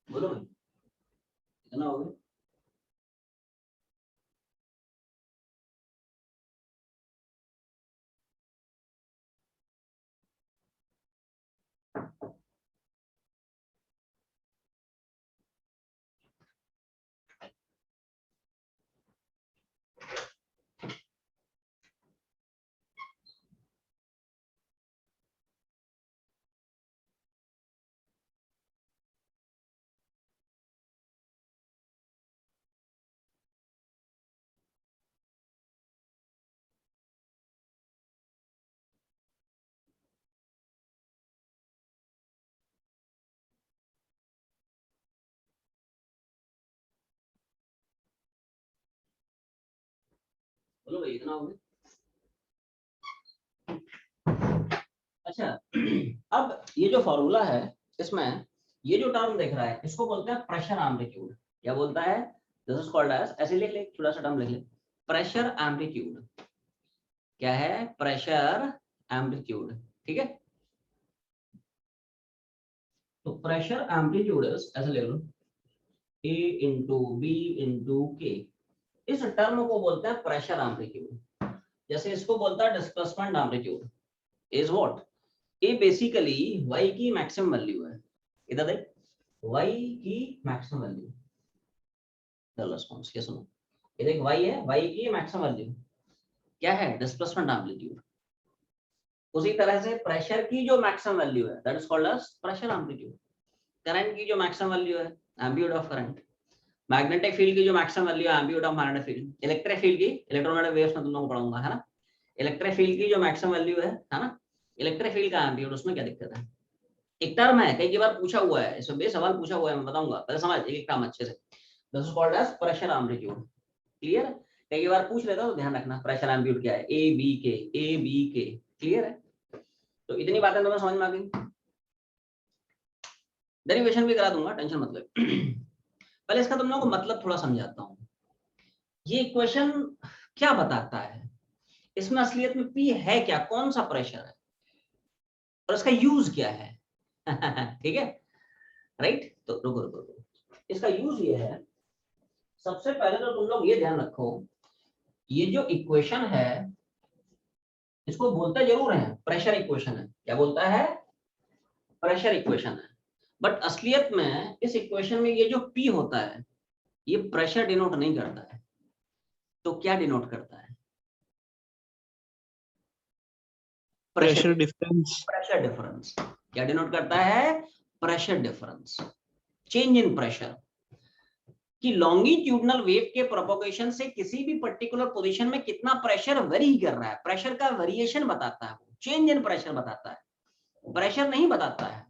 बोलो भाई, कितना हो गया? बोलो भाई इतना हो गया। अच्छा अब ये जो फॉर्मूला है इसमें ये जो टर्म दिख रहा है इसको बोलते हैं प्रेशर एम्पलीट्यूड। क्या बोलता है? दिस इज कॉल्ड एज, ऐसे लिख ले, थोड़ा सा टर्म लिख ले, प्रेशर एम्पलीट्यूड। क्या है? Pressure amplitude. ठीक है, तो प्रेशर एम्पलीट्यूड ऐसे ले लो, A इंटू बी इंटू के। इस टर्म को बोलते हैं प्रेशर एम्पलीट्यूड। जैसे इसको बोलता है डिस्प्लेसमेंट एम्पलीट्यूड इज व्हाट? ये बेसिकली y की मैक्सिमम वैल्यू है। इधर देख, y की मैक्सिमम वैल्यू, चलो रिस्पांस के सुनो, ये देख y है, y की मैक्सिमम वैल्यू क्या है? Displacement amplitude. उसी तरह से प्रेशर की जो मैक्सिमम वैल्यू है that is called as pressure amplitude. Current की जो मैक्सिमम वैल्यू है amplitude of current. Magnetic field की जो मैक्सिमम वैल्यू है amplitude of magnetic field. Electric field की, इलेक्ट्रोमैग्नेटिक वेव्स में तुम लोगों को पढ़ाऊंगा, है ना। इलेक्ट्रिक फील्ड की जो मैक्सिमम वैल्यू है ना, इलेक्ट्रिक फील्ड का एम्पलीट्यूड, उसमें क्या दिक्कत है? एक टर्म है, कई बार पूछा हुआ है, इसमें सवाल पूछा हुआ है, मैं बताऊंगा, पहले समझ एक टर्म अच्छे से। This is called as pressure amplitude. Clear? कई बार पूछ लेता तो ध्यान रखना प्रेशर एम्पलीट्यूड क्या है, ए बी के, ए बी के। क्लियर है? तो इतनी बातें तुम्हें समझ में आ गई। डेरिवेशन भी करा दूंगा, टेंशन मत लो। पहले इसका तुम लोगों को मतलब थोड़ा समझाता हूँ। ये इक्वेशन क्या बताता है, इसमें असलियत में पी है क्या, कौन सा प्रेशर है और इसका यूज क्या है। ठीक है, राइट। तो रुको रुको रुको, इसका यूज ये है, सबसे पहले तो तुम लोग ये ध्यान रखो, ये जो इक्वेशन है इसको बोलते जरूर है प्रेशर इक्वेशन है। क्या बोलता है? प्रेशर इक्वेशन है। बट असलियत में इस इक्वेशन में ये जो पी होता है ये प्रेशर डिनोट नहीं करता है। तो क्या डिनोट करता है? Pressure difference. Pressure difference. क्या डिनोट करता है? Pressure difference, change in pressure. कि लॉन्गिट्यूडनल वेव के प्रोपोगेशन से किसी भी पर्टिकुलर पोजीशन में कितना प्रेशर वेरी कर रहा है, प्रेशर का वेरिएशन बताता है, चेंज इन प्रेशर बताता है, प्रेशर नहीं बताता है।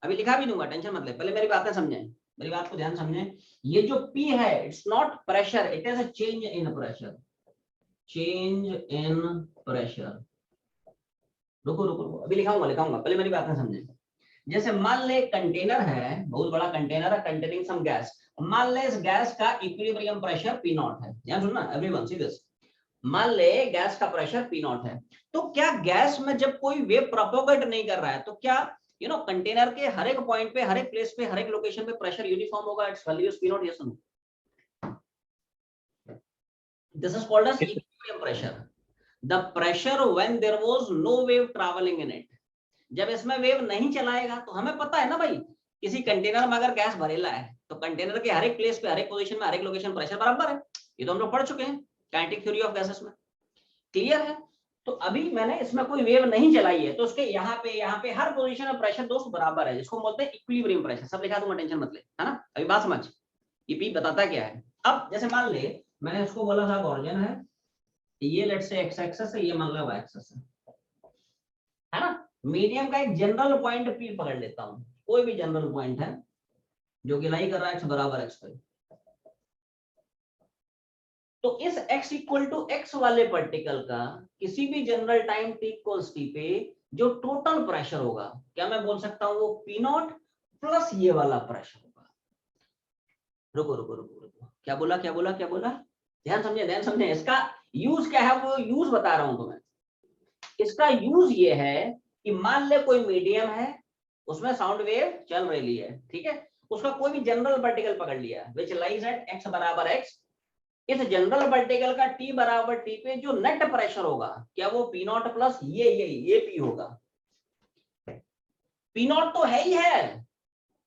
अभी लिखा भी दूंगा, टेंशन मत ले, पहले मेरी बातें समझें, मेरी बात को ध्यान समझें। ये जो P है it's not pressure, it is a change in pressure, change in pressure. रुको रुको रुको, अभी लिखाऊंगा, पहले मेरी बातें समझें। जैसे मान ले कंटेनर है, बहुत बड़ा कंटेनर है कंटेनिंग सम गैस। मान ले इस गैस का इक्विलिब्रियम प्रेशर P नॉट है। ध्यान सुनना एवरीवन, सी दिस। मान ले गैस का प्रेशर P नॉट है, तो क्या गैस में जब कोई वेव प्रोपोगेट नहीं कर रहा है तो क्या कंटेनर के हर एक पॉइंट पे, हर एक प्लेस पे, हर एक लोकेशन पे प्रेशर यूनिफॉर्म होगा? Its value is P naught. Yes no? This is called as equilibrium pressure. The pressure when there was no wave travelling in it. जब इसमें वेव नहीं चलाएगा तो हमें पता है ना भाई, किसी कंटेनर में अगर गैस भरेला है तो कंटेनर के हर एक प्लेस पे, हर एक पोजीशन में, हर एक लोकेशन प्रेशर बराबर है। ये तो हम लोग पढ़ चुके हैं काइनेटिक थ्योरी ऑफ गैसेस में। क्लियर है? तो अभी मैंने इसमें कोई वेव नहीं चलाई है तो उसके यहाँ पे हर पोजीशन में प्रेशर दोस्त बराबर है, जिसको बोलते हैं इक्विलिब्रियम प्रेशर। सब लिखा दूंगा, टेंशन मत ले, है ना। अभी बात समझ, ये पी बताता क्या है। अब जैसे मान ले मैंने इसको बोला था ऑरिजिन है, ये लेट्स से एक्स एक्सेस है, ये मान लो वाई एक्सेस है ना। मीडियम का एक जनरल पॉइंट पी पकड़ लेता हूँ, कोई भी जनरल पॉइंट है जो कि लाई कर रहा है एक्स बराबर एक्स पे। तो इस x इक्वल टू एक्स वाले पार्टिकल का किसी भी general time t equals t पे जो टोटल प्रेशर होगा, क्या मैं बोल सकता हूँ वो P नॉट प्लस ये वाला प्रेशर होगा। रुको रुको रुको रुको, क्या बोला क्या बोला क्या बोला? ध्यान समझे, इसका यूज क्या है वो यूज बता रहा हूं तुम्हें। इसका यूज ये है कि मान ले कोई मीडियम है, उसमें साउंड वेव चल रही है, ठीक है। उसका कोई भी जनरल पार्टिकल पकड़ लिया विच लाइज एट x बराबर x। इस जनरल पार्टिकल का t बराबर t पे जो नेट प्रेशर होगा क्या वो P नॉट प्लस ये P होगा। P नॉट तो है ही है,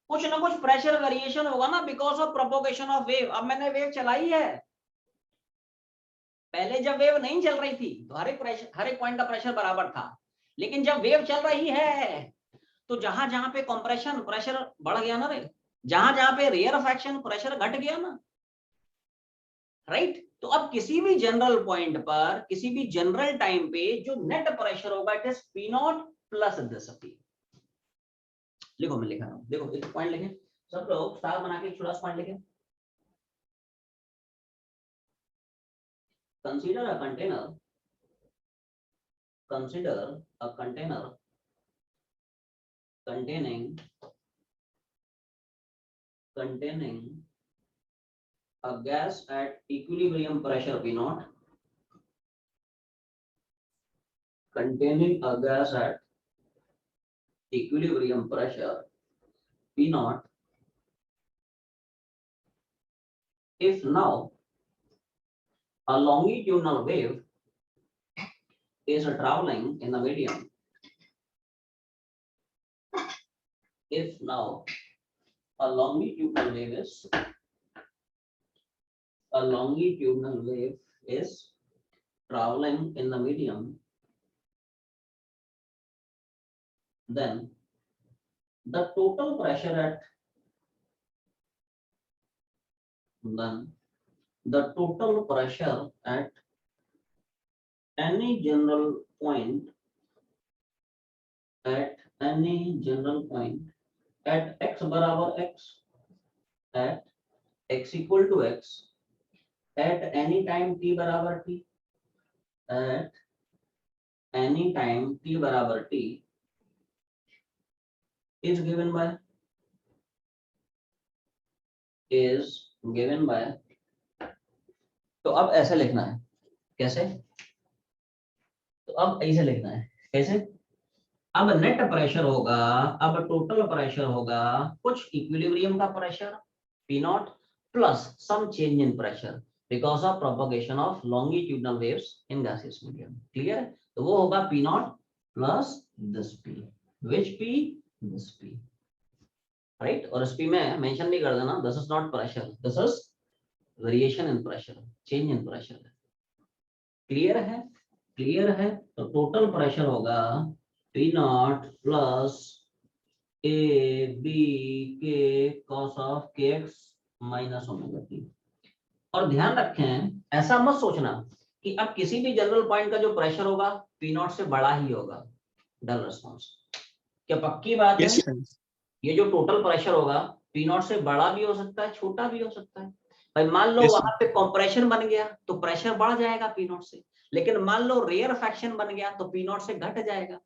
कुछ ना कुछ प्रेशर वेरिएशन होगा ना because of propagation of wave. अब मैंने वेव चलाई है, पहले जब वेव नहीं चल रही थी तो हर एक पॉइंट का प्रेशर बराबर था, लेकिन जब वेव चल रही है तो जहां जहां पे कंप्रेशन प्रेशर बढ़ गया ना रे, जहां जहां पे रेयरफेक्शन प्रेशर घट गया ना, राइट। तो अब किसी भी जनरल पॉइंट पर, किसी भी जनरल टाइम पे जो नेट प्रेशर होगा it is P naught plus this P। लिखो, मैं लिखा रहा हूं, देखो एक पॉइंट लिखे, सब लोग स्टार बना के छोटा सा पॉइंट लिखे। consider a container containing a gas at equilibrium pressure P naught, containing a gas at equilibrium pressure P naught. If now a longitudinal wave is traveling in the medium, if now a longitudinal wave is traveling in the medium, then the total pressure at any general point at x बराबर x, at x equal to x, at any time t बराबर t, at any time t बराबर t is given by तो अब ऐसे लिखना है, कैसे? तो अब ऐसे लिखना है, कैसे? अब नेट प्रेशर होगा, अब टोटल प्रेशर होगा कुछ इक्विलिब्रियम का pressure P naught plus some change in pressure because of propagation of longitudinal waves in gaseous medium. Clear है? तो वो होगा P naught plus this P, which P, this P, right? और इस P में मेंशन भी कर देना, this is not pressure, this is variation in pressure, change in pressure. Clear है? क्लियर है? तो टोटल प्रेशर होगा P naught plus A B के कॉस ऑफ के एक्स माइनस ओमेगा टी। और ध्यान रखें, ऐसा मत सोचना कि अब किसी भी जनरल पॉइंट का जो प्रेशर होगा P नॉट से बड़ा ही होगा। डल रिस्पॉन्स, क्या पक्की बात Yes, है? sir. ये जो टोटल प्रेशर होगा P नॉट से बड़ा भी हो सकता है, छोटा भी हो सकता है। भाई मान लो Yes, वहां पे कंप्रेशन बन गया तो प्रेशर बढ़ जाएगा P नॉट से, लेकिन मान लो रेयर फ्रैक्शन बन गया तो P नॉट से घट जाएगा।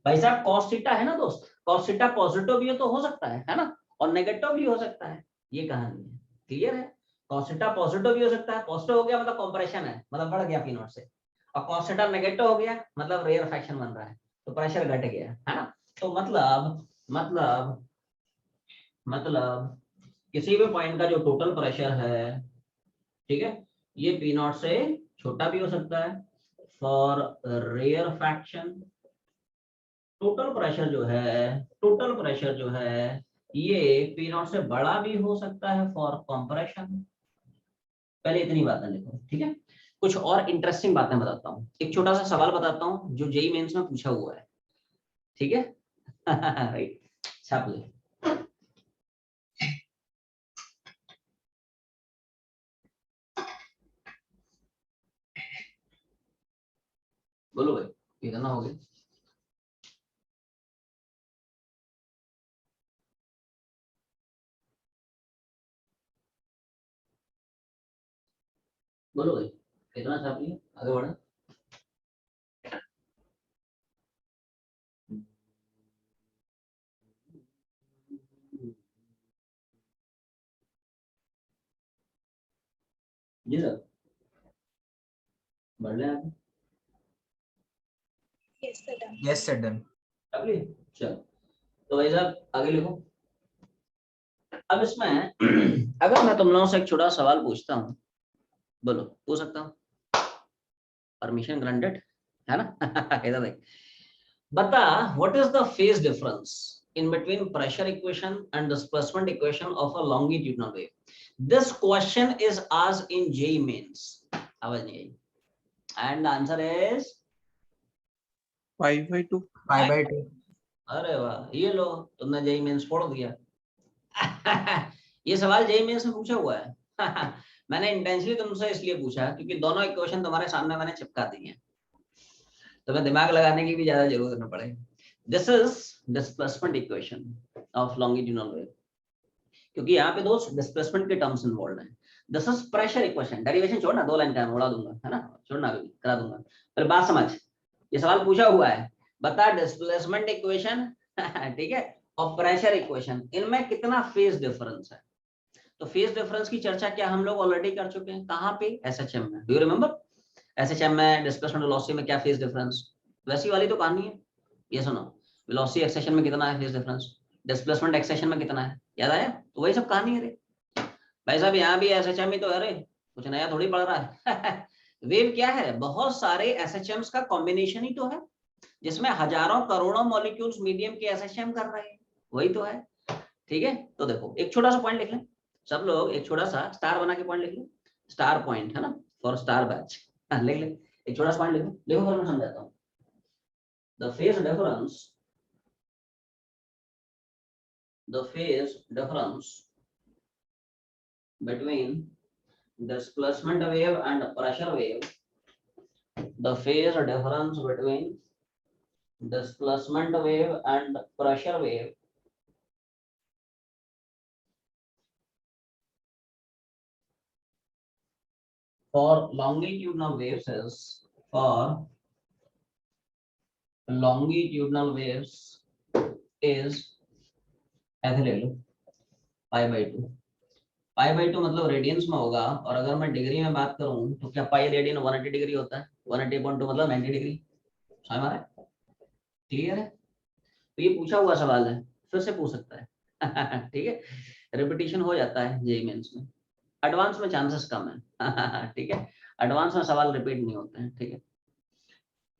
भाई साहब कॉस थीटा है ना दोस्त, कॉस थीटा पॉजिटिव भी तो हो सकता है ना, और नेगेटिव भी हो सकता है, ये कहानी है। क्लियर है? कॉस थीटा पॉजिटिव भी हो सकता है, पॉजिटिव हो गया मतलब कंप्रेशन है, मतलब बढ़ गया P नॉट से, और कॉस थीटा नेगेटिव हो गया मतलब रेयर फ्रैक्शन बन रहा है तो प्रेशर घट गया, है ना। तो मतलब किसी भी पॉइंट का जो टोटल प्रेशर है, ठीक है, ये P नॉट से छोटा भी हो सकता है for rarefaction. Total pressure जो है ये P नॉट से बड़ा भी हो सकता है फॉर कंप्रेशन। पहले इतनी बातें लिखो, ठीक है। कुछ और इंटरेस्टिंग बातें बताता हूँ, एक छोटा सा सवाल बताता हूँ जो जेईई मेंस में पूछा हुआ है, ठीक है। राइट, छाप ले। बोलो भाई, कितना हो गया? बोलो भाई, कितना छाप लिया? आगे बढ़ा। जी सर, बढ़ ले आगे। Yes, sir, done. अगली, चलो तो भाई साहब आगे लिखो। अब इसमें अगर मैं तुम लोगों से एक छोटा सवाल पूछता हूँ, बोलो, पूछ सकता हूँ? परमिशन ग्रांटेड है ना। इधर देख, बता what is the phase difference in between pressure equation and displacement equation of a longitudinal wave. This question is asked in JEE mains. आवाज नहीं आई, and the answer is 5/2. 5/2. अरे वाह, ये लो तुमने JEE मेंस पढ़ दिया। ये सवाल JEE मेंस में पूछा हुआ है। मैंने इंटेंशनली तुमसे इसलिए पूछा क्योंकि दोनों इक्वेशन तुम्हारे सामने मैंने चिपका दी हैं, तुम्हें दिमाग लगाने की भी ज्यादा जरूरत न पड़े। This is displacement equation of longitudinal wave, क्योंकि यहाँ पे दो डिस्प्लेसमेंट के टर्म्स इन्वॉल्व हैं। This is pressure equation. Derivation छोड़ना, 2 लाइन का है, उड़ा दूंगा, है ना, छोड़ना, अभी करा दूंगा। पहले बात समझ, ये सवाल पूछा हुआ है, बता डिस्प्लेसमेंट इक्वेशन ठीक है, और प्रेशर इक्वेशन, इनमें कितना फेज डिफरेंस है। तो फेज डिफरेंस की चर्चा क्या हम लोग ऑलरेडी कर चुके हैं, कहाँ पे, एसएचएम में। डू यू रिमेंबर एसएचएम में डिस्प्लेसमेंट वेलोसिटी में क्या फेज डिफरेंस, वैसी वाली तो कहानी है। ये सुनो, वेलोसिटी एक्सेशन में कितना है फेज डिफरेंस, डिस्प्लेसमेंट एक्सेशन में कितना है, याद आया, तो वही सब कहानी है रे भाई साहब। यहाँ भी एसएचएम ही तो है रे, कुछ नया थोड़ी पढ़ रहा है वेव क्या है, बहुत सारे एसएचएम्स का कॉम्बिनेशन ही तो है, जिसमें हजारों करोड़ों मॉलिक्यूल्स मीडियम के एसएचएम कर रहे हैं, वही तो है। ठीक है, तो देखो एक छोटा सा पॉइंट लिख लें सब लोग, एक छोटा सा स्टार बना के पॉइंट लिख लें, स्टार पॉइंट है ना, फॉर स्टार बैच, लिख ले, एक छोटा सा पॉइंट लिखो, देखो फिर मैं समझाता हूँ। The phase difference between displacement wave and pressure wave, the phase difference between displacement wave and pressure wave for longitudinal waves is, for longitudinal waves is ऐसे ले लो पाई बाई 2, पाई बाई 2 मतलब radiance में होगा, और अगर मैं degree में बात करूं तो क्या पाई रेडियन 180 डिग्री होता है, 180.2 मतलब 90 डिग्री, समझ में आ रहा है, क्लियर है। तो ये पूछा हुआ सवाल है, फिर से पूछ सकता है ठीक है, रिपीटिशन हो जाता है जेईई मेंस में, एडवांस में चांसेस कम है ठीक है, एडवांस में सवाल रिपीट नहीं होते हैं, ठीक है।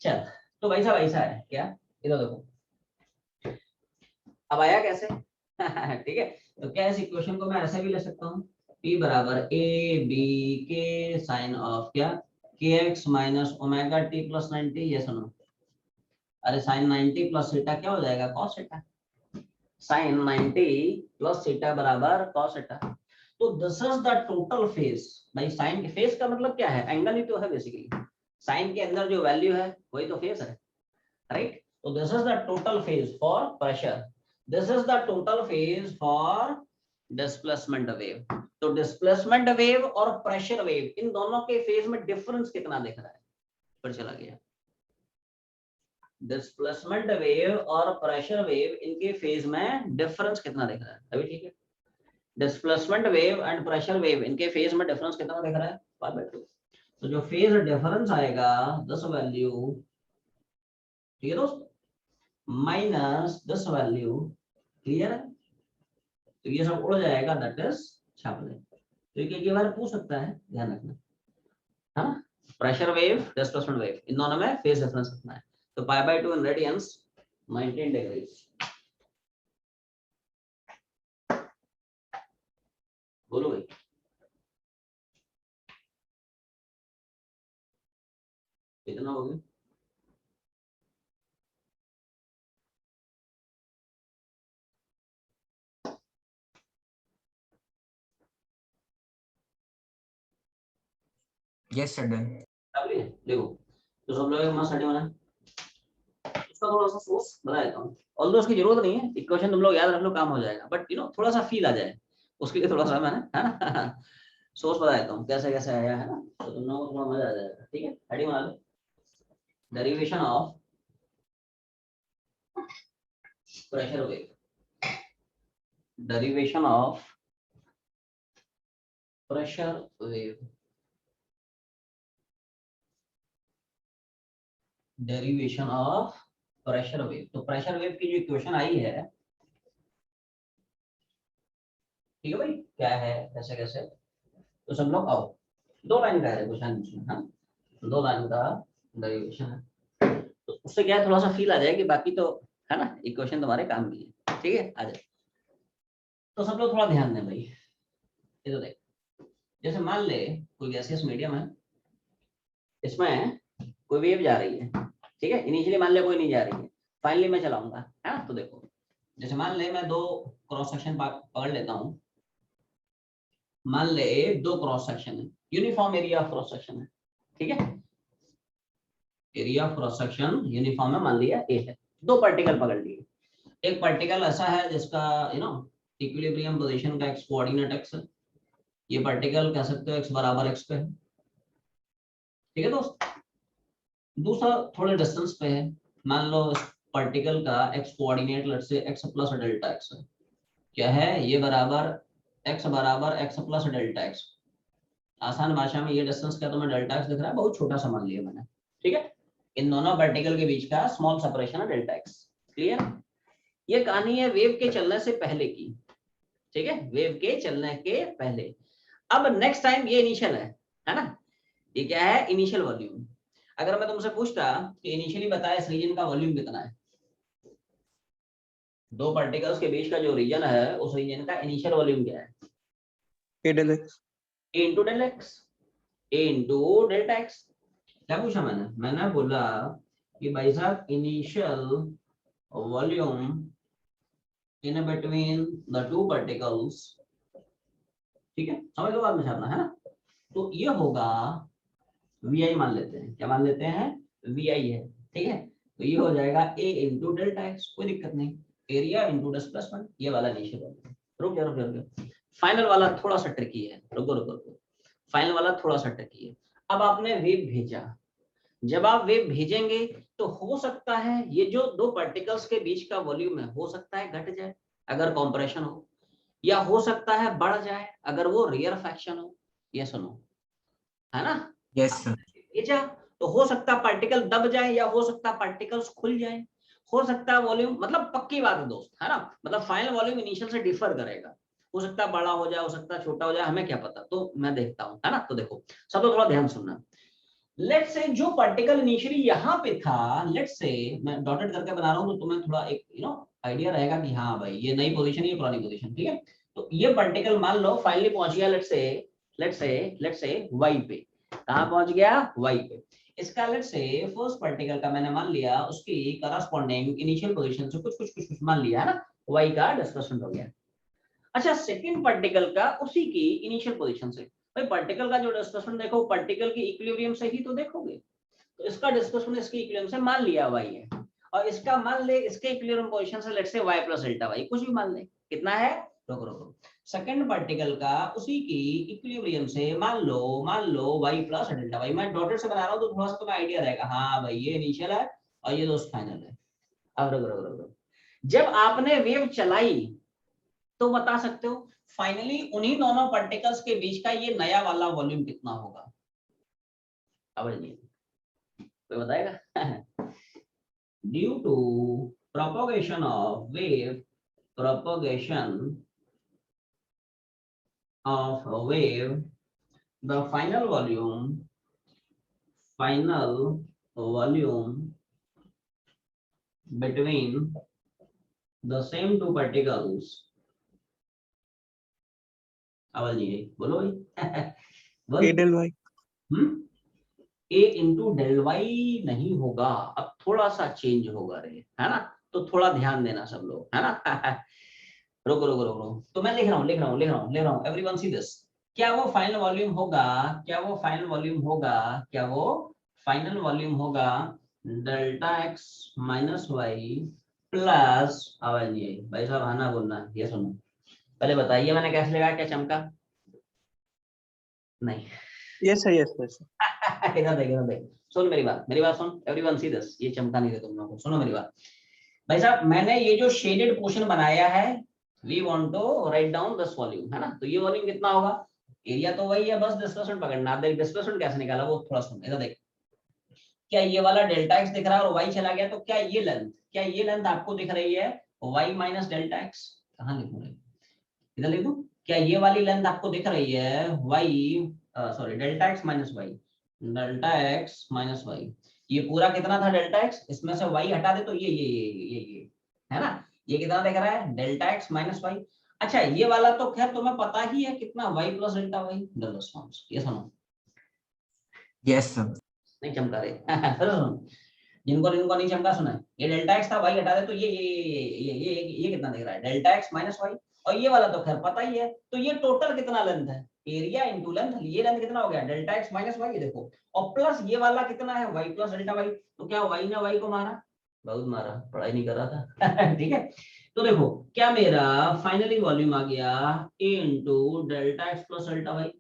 चल, तो भाई साहब ऐसा है क्या, इधर देखो अब आया कैसे ठीक है, तो क्या इस इक्वेशन को मैं ऐसे भी ले सकता हूँ, P बराबर ए बी के साइन ऑफ क्या, के x minus omega T plus 90, ये सुनो, अरे साइन 90 प्लस थीटा क्या हो जाएगा, cos theta, sine 90 plus theta बराबर कॉस थीटा। तो this is the total phase, भाई साइन के फेज का मतलब क्या है, एंगल ही तो है बेसिकली, साइन के अंदर जो वैल्यू है वही तो फेज है, राइट। तो this is the total phase for pressure, this is the total phase for displacement wave. तो डिस्प्लेसमेंट वेव और प्रेशर वेव, इन दोनों के फेज में डिफरेंस कितना दिख रहा है, पर चला गया, डिस्प्लेसमेंट वेव और प्रेशर वेव, इनके फेज में डिफरेंस कितना दिख रहा है, अभी ठीक है, displacement wave and pressure wave, इनके फेज में डिफरेंस कितना दिख रहा है, पाई बाई 2। तो जो फेज डिफरेंस आएगा 10 वैल्यू, ठीक है दोस्त, माइनस 10 वैल्यू, क्लियर है, तो ये सब उड़ जाएगा, दैट इज छाप ले, तो एक बार पूछ सकता है, ध्यान रखना, हाँ, प्रेशर वेव डिस्प्लेसमेंट वेव, इन दोनों में फेज डिफरेंस कितना है, तो pi by 2 in radiance 19 degree, बोलो भाई, कितना हो गया, Yes, sir, done. देखो, तो सब लोग मस्त स्टडी बना, उसका थोड़ा सा सोर्स बता देता हूँ, ऑल्दो उसकी जरूरत नहीं है, इक्वेशन तुम लोग याद रख लो काम हो जाएगा, बट यू नो थोड़ा सा फील आ जाए उसके लिए, थोड़ा सा मैंने है ना सोर्स बता देता हूँ कैसे कैसे आया है ना, तो तुम लोगों को थोड़ा मजा आ जाएगा, ठीक है, हेडिंग बना लो, derivation of pressure wave, derivation of pressure wave, derivation of pressure wave. तो प्रेशर वेव की जो इक्वेशन आई है, ठीक है भाई, क्या है कैसे कैसे, तो सब लोग आओ, 2 लाइन का है क्वेश्चन इसमें, हाँ 2 लाइन का डेरिवेशन है, तो उससे क्या है थोड़ा सा फील आ जाएगी, बाकी तो है ना इक्वेशन तुम्हारे काम की है, ठीक है, आ जाए। तो सब लोग थोड़ा ध्यान दें भाई, ये तो देख, जैसे मान ले कोई गैसियस मीडियम है, इसमें कोई वेव जा रही है, ठीक है, इनिशियली मान ले कोई नहीं जा रही है, फाइनली मैं चलाऊंगा, है ना, तो देखो जैसे मान ले मैं 2 क्रॉस सेक्शन पकड़ लेता हूँ, मान ले 2 क्रॉस सेक्शन है, uniform area of cross section है, ठीक है, area of cross section uniform है, मान लिया ए है, 2 पार्टिकल पकड़ लिए, एक पार्टिकल ऐसा है जिसका यू नो इक्विलिब्रियम पोजीशन का एक्स कोऑर्डिनेट एक्स है, ये पार्टिकल कह सकते हो x बराबर x पे है, ठीक है दोस्त। दूसरा थोड़े डिस्टेंस पे है, मान लो पार्टिकल का x coordinate let's say x plus delta x है, क्या है ये बराबर x प्लस डेल्टा x। आसान भाषा में ये डिस्टेंस क्या तुम्हें डेल्टा x दिख रहा है, बहुत छोटा सा मान लिया मैंने, ठीक है। इन दोनों पार्टिकल के बीच का स्मॉल सेपरेशन है डेल्टा x, क्लियर। ये कहानी है वेव के चलने से पहले की, ठीक है, वेव के चलने के पहले। अब नेक्स्ट टाइम ये इनिशियल है ना, ये क्या है इनिशियल वॉल्यूम। अगर मैं तुमसे पूछता कि इनिशियली बताया इस रीजन का वॉल्यूम कितना है, दो पार्टिकल्स के बीच का जो रीजन है उस रीजन का इनिशियल वॉल्यूम क्या है, A del X. a into del X, a into delta X. क्या पूछा मैंने बोला कि भाई साहब initial volume in between the two particles, ठीक है, समझ लो बाद में छापना है ना। तो ये होगा vi मान लेते हैं, क्या मान लेते हैं vi है, ठीक है। तो ये हो जाएगा a इंटू डेल्टा एक्स, कोई दिक्कत नहीं, एरिया इंटू डिस्प्लेसमेंट, ये वाला इनिशियल वॉल्यूम। रुक जा, फाइनल वाला थोड़ा सा ट्रिकी है, रुको, फाइनल वाला थोड़ा सा ट्रिकी है। अब आपने वेव भेजा, जब आप वेव भेजेंगे तो हो सकता है ये जो दो पार्टिकल्स के बीच का वॉल्यूम है हो सकता है घट जाए अगर कॉम्प्रेशन हो, या हो सकता है बढ़ जाए अगर वो रेयरफैक्शन हो, ये सुनो, है ना। Yes, sir. भेजा तो हो सकता है पार्टिकल दब जाए या हो सकता है पार्टिकल्स खुल जाए, हो सकता है वॉल्यूम, मतलब पक्की बात है दोस्त, है ना, मतलब फाइनल वॉल्यूम इनिशियल से डिफर करेगा, हो सकता है बड़ा हो जाए, हो सकता है छोटा हो जाए, हमें क्या पता, तो मैं देखता हूं, है ना। तो देखो सब लोग थोड़ा ध्यान सुनना, लेट्स से जो पार्टिकल इनिशियली यहाँ पे था, लेट्स से मैं डॉटेड करके बना रहा हूँ तो तुम्हें थोड़ा एक आइडिया रहेगा कि हाँ भाई ये नई पोजीशन, ये पुरानी पोजीशन, ठीक है। तो ये पार्टिकल मान लो फाइनली पहुंच गया लेट्स से y पे, कहाँ पहुंच गया y पे। इसका लेट्स से फर्स्ट पार्टिकल का मैंने मान लिया उसकी करस्पॉन्डिंग इनिशियल पोजीशन से कुछ मान लिया है ना, y का डिस्प्लेसमेंट हो गया। अच्छा सेकंड पार्टिकल का उसी की इनिशियल पोजीशन से, भाई पार्टिकल का जो डिस्प्लेसमेंट देखो पार्टिकल की इक्विलिब्रियम से ही तो देखोगे, तो इसका डिस्प्लेसमेंट इसकी इक्विलिब्रियम से मान लिया y है, और इसका मान ले इसके इक्विलिब्रियम पोजीशन से let's say y plus delta y, कुछ भी मान ले, कितना है, रुको सेकंड पार्टिकल का उसी की इक्विलिब्रियम से मान लो y प्लस डेल्टा y, मैं डॉटेड से बना रहा हूं तो थोड़ा सा तुम्हें आइडिया रहेगा, हाँ भाई ये इनिशियल है और ये दोस्त फाइनल है। अब रुको, जब आपने वेव चलाई तो बता सकते हो फाइनली उन्हीं दोनों पार्टिकल्स के बीच का ये नया वाला वॉल्यूम कितना होगा, अब कोई बताएगा। Due to propagation of wave, the final volume between the same two particles, अवल जी बोलो भाई A del Y. a into del Y नहीं होगा, अब थोड़ा सा चेंज होगा रे, है ना, तो थोड़ा ध्यान देना सब लोग, है ना। रुको तो मैं लिख रहा हूँ एवरीवन सी दिस, क्या वो फाइनल वॉल्यूम होगा delta X minus Y plus, आवाज ये भाई साहब आना बोलना, ये सुनो पहले बताइए मैंने कैसे लगाया, क्या चमका, नहीं Yes, sir. Yes, sir. इधर देख सुन मेरी बात सुन, एवरीवन सी दिस, ये चमका नहीं थे तुम लोगों को, सुनो मेरी बात भाई साहब, मैंने ये जो शेडेड पोर्शन बनाया है, we want to write down this volume, है ना, तो ये वॉल्यूम कितना होगा, एरिया तो वही है, बस डिस्प्लेसमेंट पकड़ना। आप देख डिस्प्लेसमेंट कैसे निकाला वो थोड़ा सुन, इधर देख, क्या ये वाला डेल्टा एक्स दिख रहा है और वाई चला गया, तो क्या ये लेंथ आपको दिख रही है वाई माइनस डेल्टा एक्स, कहाँ लिखूं, इधर लिखूं, क्या ये वाली लेंथ आपको दिख रही है Y delta X minus Y, ये पूरा कितना था डेल्टा एक्स, इसमें से वाई हटा दे तो ये है ना, ये कितना दिख रहा है डेल्टा एक्स माइनस वाई। अच्छा ये वाला तो खैर तुम्हें पता ही है कितना वाई प्लस डेल्टा वाई, ये सुनो, Yes, sir. नहीं चमका रहे जिनको नहीं चमका सुना है, ये डेल्टा एक्स था वाई हटा दे तो ये कितना दिख रहा है डेल्टा एक्स माइनस वाई, और ये वाला तो खैर पता ही है, तो ये टोटल कितना लेंथ है, एरिया इंटू लेंथ, ये लेंथ कितना हो गया डेल्टा एक्स माइनस वाई, ये देखो, और प्लस ये वाला कितना है वाई प्लस डेल्टा वाई, तो क्या वाई ने वाई को मारा, बहुत मारा, पढ़ाई नहीं कर रहा था ठीक है, तो देखो क्या मेरा फाइनली वॉल्यूम आ गया A into delta X plus delta Y,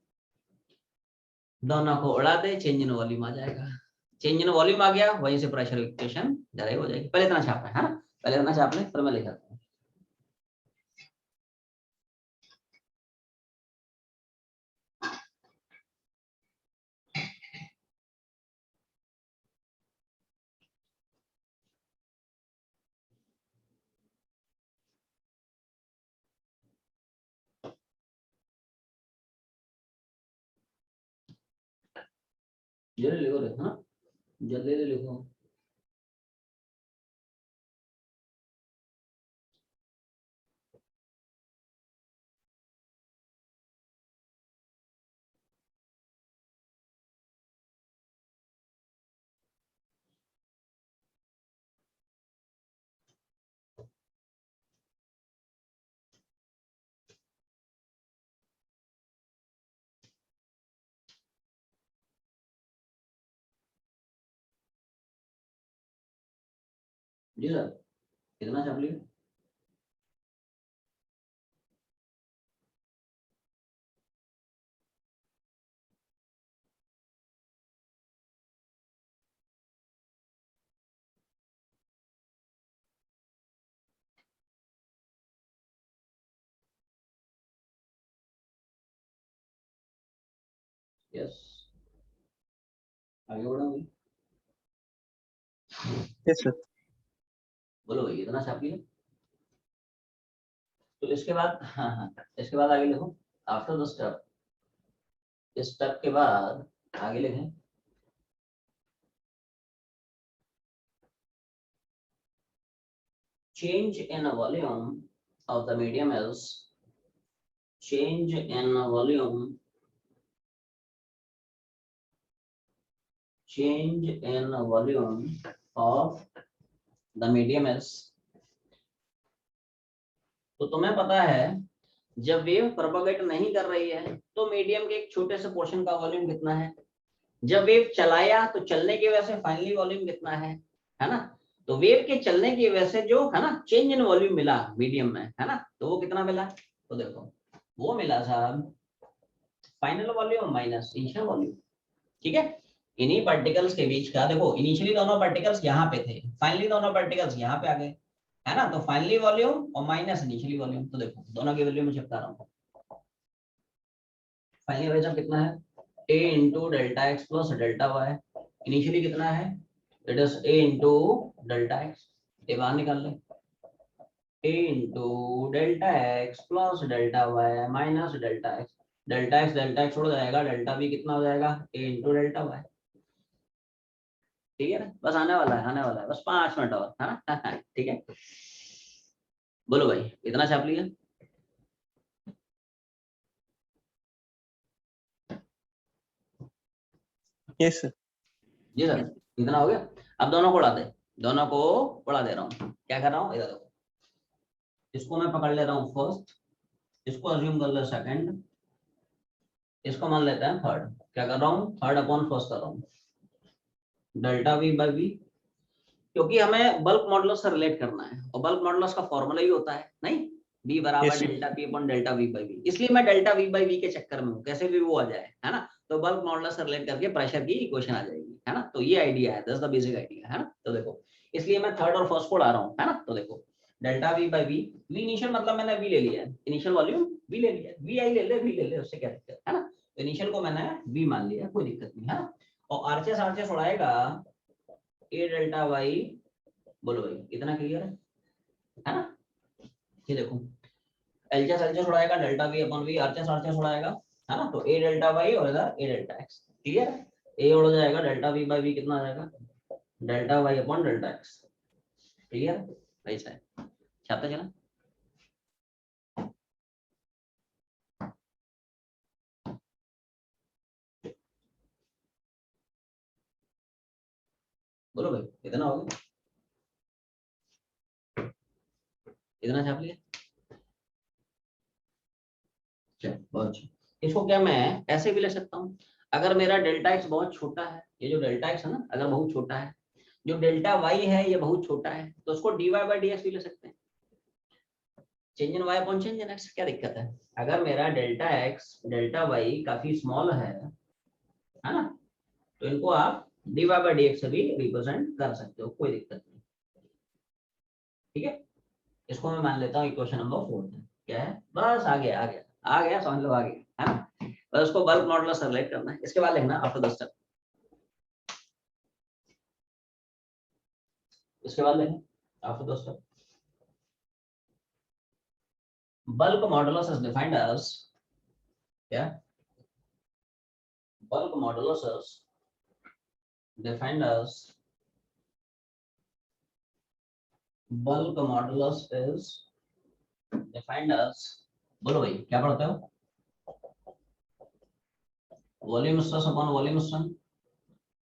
दोनों को उड़ा दे चेंज इन वॉल्यूम आ जाएगा, चेंज इन वॉल्यूम आ गया, वहीं से प्रेशर इक्वेशन डायरेक्ट हो जाएगी। पहले इतना छापना है ना, पहले इतना छाप ले फिर मैं लिखाता हूँ। जल्दी लिखो रे, हाँ जल्दी लिखो। जी सर कितना छाप लिया? यस आगे बढ़ो भाई। Yes, sir. बोलो भाई इतना छाप लिया? तो इसके बाद हाँ हाँ इसके बाद आगे लिखो आफ्टर द स्टेप, इस स्टेप के बाद आगे लिखें change in volume of the medium is change in volume, change in volume of the medium is। तो तुम्हें पता है जब वेव प्रोपेगेट नहीं कर रही है तो मीडियम के एक छोटे से पोर्शन का वॉल्यूम कितना है, जब वेव चलाया तो चलने की वजह से फाइनली वॉल्यूम कितना है ना। तो वेव के चलने की वजह से जो है ना चेंज इन वॉल्यूम मिला मीडियम में, है ना, तो वो कितना मिला, तो देखो वो मिला साहब final volume minus initial volume. ठीक है, इन्हीं पार्टिकल्स के बीच का देखो इनिशियली दोनों पार्टिकल्स यहाँ पे थे, फाइनली दोनों पार्टिकल्स यहाँ पे आ गए, है ना, तो फाइनली वॉल्यूम और माइनस इनिशियली वॉल्यूम। तो देखो दोनों की वैल्यू मैं चिपका रहा हूँ। फाइनली वैल्यू कितना है a into delta X plus delta Y, initially कितना है it is a into delta X, ये बाहर निकाल ले a into delta X plus delta Y minus delta X उड़ जाएगा, डेल्टा भी कितना हो जाएगा a इंटू डेल्टा वाई। ठीक है ना, बस आने वाला है बस 5 मिनट और, है ना ठीक है, बोलो भाई इतना छाप लिया? Yes, sir. जी सर इतना हो गया। अब दोनों को उड़ा दे, दोनों को उड़ा दे रहा हूँ, क्या कर रहा हूँ इधर देखो, इसको मैं पकड़ ले रहा हूँ फर्स्ट, इसको अज्यूम कर ले सेकंड, इसको मान लेते हैं थर्ड, क्या कर रहा हूँ थर्ड अपॉन फर्स्ट कर रहा हूँ, डेल्टा वी बाई वी, क्योंकि हमें बल्क मॉडुलस से रिलेट करना है और बल्क मॉडुलस का फॉर्मूला ही होता है नहीं b बराबर Yes, sir. Delta P upon delta V by V, इसलिए मैं डेल्टा वी बाई वी के चक्कर में हूँ, कैसे भी वो आ जाए, है ना, तो बल्क मॉडुलस से रिलेट करके प्रेशर की इक्वेशन आ जाएगी, है ना, तो ये आइडिया है, दैट्स द बेसिक आइडिया, है ना। तो देखो इसलिए मैं थर्ड और फर्स्ट को ला रहा हूँ, है ना, तो देखो delta V by V, V initial मतलब मैंने वी ले लिया है, इनिशियल वॉल्यूम वी ले लिया, वी आई वी ले ले, उससे क्या दिक्कत है ना, तो इनिशियल को मैंने वी मान लिया, कोई दिक्कत नहीं, है ना। और आरचेस उड़ाएगा ए डेल्टा वाई, बोलो भाई इतना क्लियर है ना। ये देखो एलचेस उड़ाएगा डेल्टा वी अपॉन वी, आरचेस उड़ाएगा, है ना, तो ए डेल्टा वाई और इधर ए डेल्टा एक्स, क्लियर है, ए उड़ जाएगा डेल्टा वी बाई वी कितना आ जाएगा delta Y upon delta X, clear भाई साहब, छापते चला। बोलो भाई इतना हो गया, इतना छाप लिया, चलो बहुत अच्छा। इसको क्या मैं ऐसे भी ले सकता हूँ, अगर मेरा डेल्टा एक्स बहुत छोटा है, ये जो डेल्टा एक्स है ना अगर बहुत छोटा है, जो डेल्टा वाई है ये बहुत छोटा है, तो उसको dy बाई डी एक्स भी ले सकते हैं, change in Y upon change in X, क्या दिक्कत है? अगर मेरा डेल्टा एक्स डेल्टा वाई काफी स्मॉल है ना, तो इनको आप dy बाई dx से भी रिप्रेजेंट कर सकते हो, कोई दिक्कत नहीं। ठीक है, इसको मैं मान लेता हूँ इक्वेशन नंबर 4 है। क्या है? बस आ गया आ गया आ गया, समझ लो आ गया, है ना। बस उसको बल्क मॉडुलस रिलेट करना है, इसके बाद लिखना आफ्टर द स्टेप, इसके बाद लिखना after the step. bulk modulus is defined as, yeah, bulk modulus is defined as, bulk modulus is defined as, बोलो भाई क्या पढ़ते हो? Volume stress upon volume strain,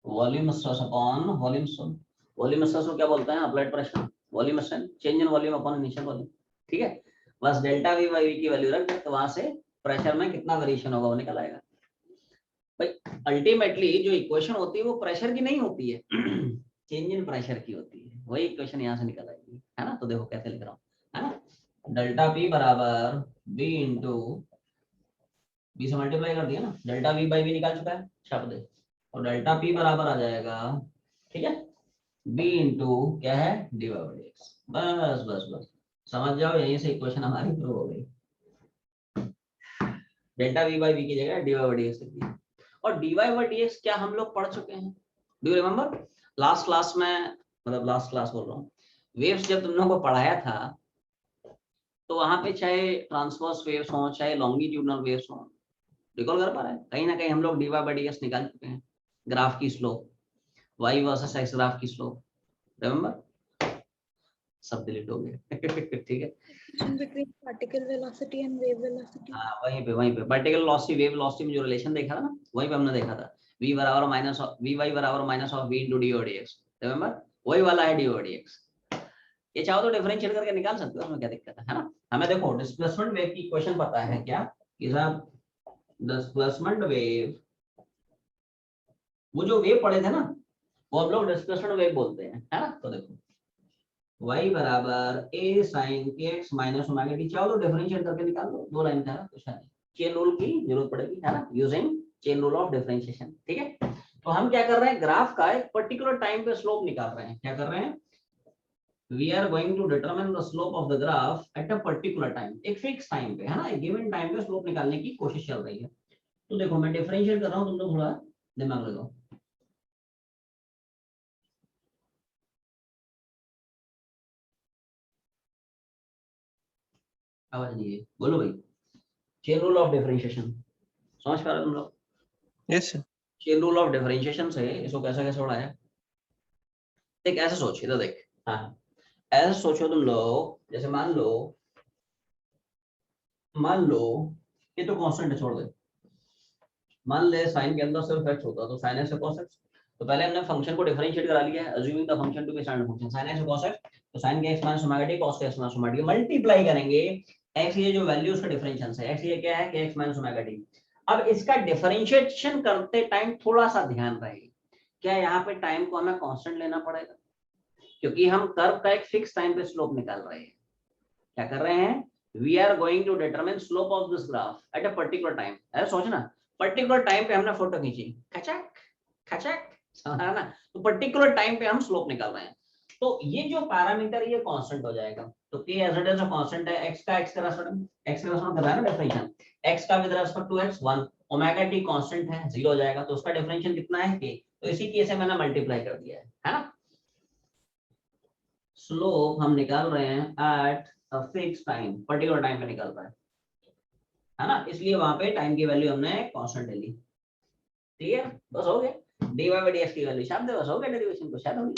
volume stress upon volume strain, volume stress को क्या बोलते हैं? Applied pressure. Volume strain change in volume upon initial volume. ठीक है, बस डेल्टा वी बाई वी की वैल्यू रख दे, तो वहां से प्रेशर में कितना वेरिएशन होगा वो निकल आएगा। भाई अल्टीमेटली जो इक्वेशन होती है वो प्रेशर की नहीं होती है, चेंज इन प्रेशर की होती है, वही इक्वेशन यहाँ से निकल आएगी, है ना। तो देखो कैसे लिख रहा हूँ, है ना। डेल्टा पी बराबर बी इंटू, बी से मल्टीप्लाई कर दिया ना, डेल्टा वी बाई वी निकाल चुका है, छाप दे, और डेल्टा पी बराबर आ जाएगा, ठीक है, बी इंटू क्या है, डी वाई बाई एक्स। बस बस बस समझ जाओ, यहीं से इक्वेशन हमारी प्रूव हो गई। डेल्टा वी बाई वी की जगह D Y by D X लिख दिया। और D Y by D X क्या हम लोग पढ़ चुके हैं? Do you remember? Last class में, मतलब लास्ट क्लास बोल रहा हूँ, वेव्स जब तुम लोगों को पढ़ाया था, तो वहां पे चाहे ट्रांसवर्स वेव्स हो चाहे लॉन्गिट्यूडनल वेव्स हो, रिकॉल कर पा रहे हैं? कहीं ना कहीं हम लोग D Y by D X निकाल चुके हैं, ग्राफ की slope, Y versus X graph की स्लोप, रिमेम्बर? सब डिलीट हो गए ठीक है, between particle velocity and wave velocity. हाँ वहीं पे पार्टिकल वेलोसिटी वेव वेलोसिटी में जो रिलेशन देखा था ना, वहीं पे हमने देखा था, v बराबर माइनस वी वाई बराबर minus of v into D और dx, रिमेंबर? वही वाला है डी और dx। ये चाहो तो डिफरेंशिएट करके निकाल सकते हो, उसमें क्या दिक्कत है ना। हमें देखो डिस्प्लेसमेंट वेव की इक्वेशन पता है क्या, कि साहब डिस्प्लेसमेंट वेव, वो जो वेव पढ़े थे ना, वो हम लोग डिस्प्लेसमेंट वेव बोलते हैं, है ना। तो देखो y बराबर a sin kx minus omega t, चाहो तो डिफरेंशिएट करके निकाल लो, दो लाइन था, कुछ नहीं, चेन रूल की जरूरत पड़ेगी, है ना, using chain rule of differentiation. ठीक है, तो हम क्या कर रहे हैं, ग्राफ का एक पर्टिकुलर टाइम पे स्लोप निकाल रहे हैं। क्या कर रहे हैं? We are going to determine the slope of the graph at a particular time, एक फिक्स टाइम पे, है ना, एक गिवन टाइम पे स्लोप निकालने की कोशिश चल रही है। तो देखो मैं डिफरेंशिएट कर रहा हूँ, तुम लोग थोड़ा दिमाग लगाओ। आवाज नहीं है, बोलो भाई। चेन रूल ऑफ डिफरेंशिएशन समझ पा रहे हो तुम लोग? Yes sir. Chain rule of differentiation से इसको कैसे कैसे उड़ाया? देख ऐसे सोच, इधर देख, हाँ ऐसे सोचो तुम लोग, जैसे मान लो ये तो कांस्टेंट है, छोड़ दे, मान ले साइन के अंदर सिर्फ x होता तो sin x से cos x, तो पहले हमने फंक्शन को डिफरेंशिएट करा लिया है, assuming the function to be standard function sin x cos x, तो sin के x minus omega t cos के x minus omega t multiply करेंगे x, ये जो वैल्यू उसका डिफरेंशियल है, x ये क्या है कि x माइनस ओमेगा t। अब इसका डिफरेंशिएशन करते टाइम थोड़ा सा ध्यान रहे, क्या यहाँ पे टाइम को हमें कांस्टेंट लेना पड़ेगा, क्योंकि हम कर्व का एक फिक्स टाइम पे स्लोप निकाल रहे हैं। क्या कर रहे हैं? We are going to determine slope of this graph at a particular time. ऐसा सोचना, पर्टिकुलर टाइम पे हमने फोटो खींची, खचक खचक, समझा ना, तो पर्टिकुलर टाइम पे हम स्लोप निकाल रहे हैं। तो ये जो पैरामीटर ये कांस्टेंट हो जाएगा, तो k as it is a constant है, x का x का रेस्पेक्ट कर रहा है ना डिफरेंशियल, x का with respect to x 1, omega t constant है 0 हो जाएगा, तो उसका डिफरेंशियल कितना है k, तो इसी k से मैंने मल्टीप्लाई कर दिया है ना। स्लोप हम निकाल रहे हैं at a fix time, particular time पे निकल रहा है ना, इसलिए वहां पे टाइम की वैल्यू हमने कांस्टेंट ले ली। ठीक है, बस हो गया, dy बाई dx की वैल्यू शाम दे, बस हो गया डेरिवेशन को, शायद होगी।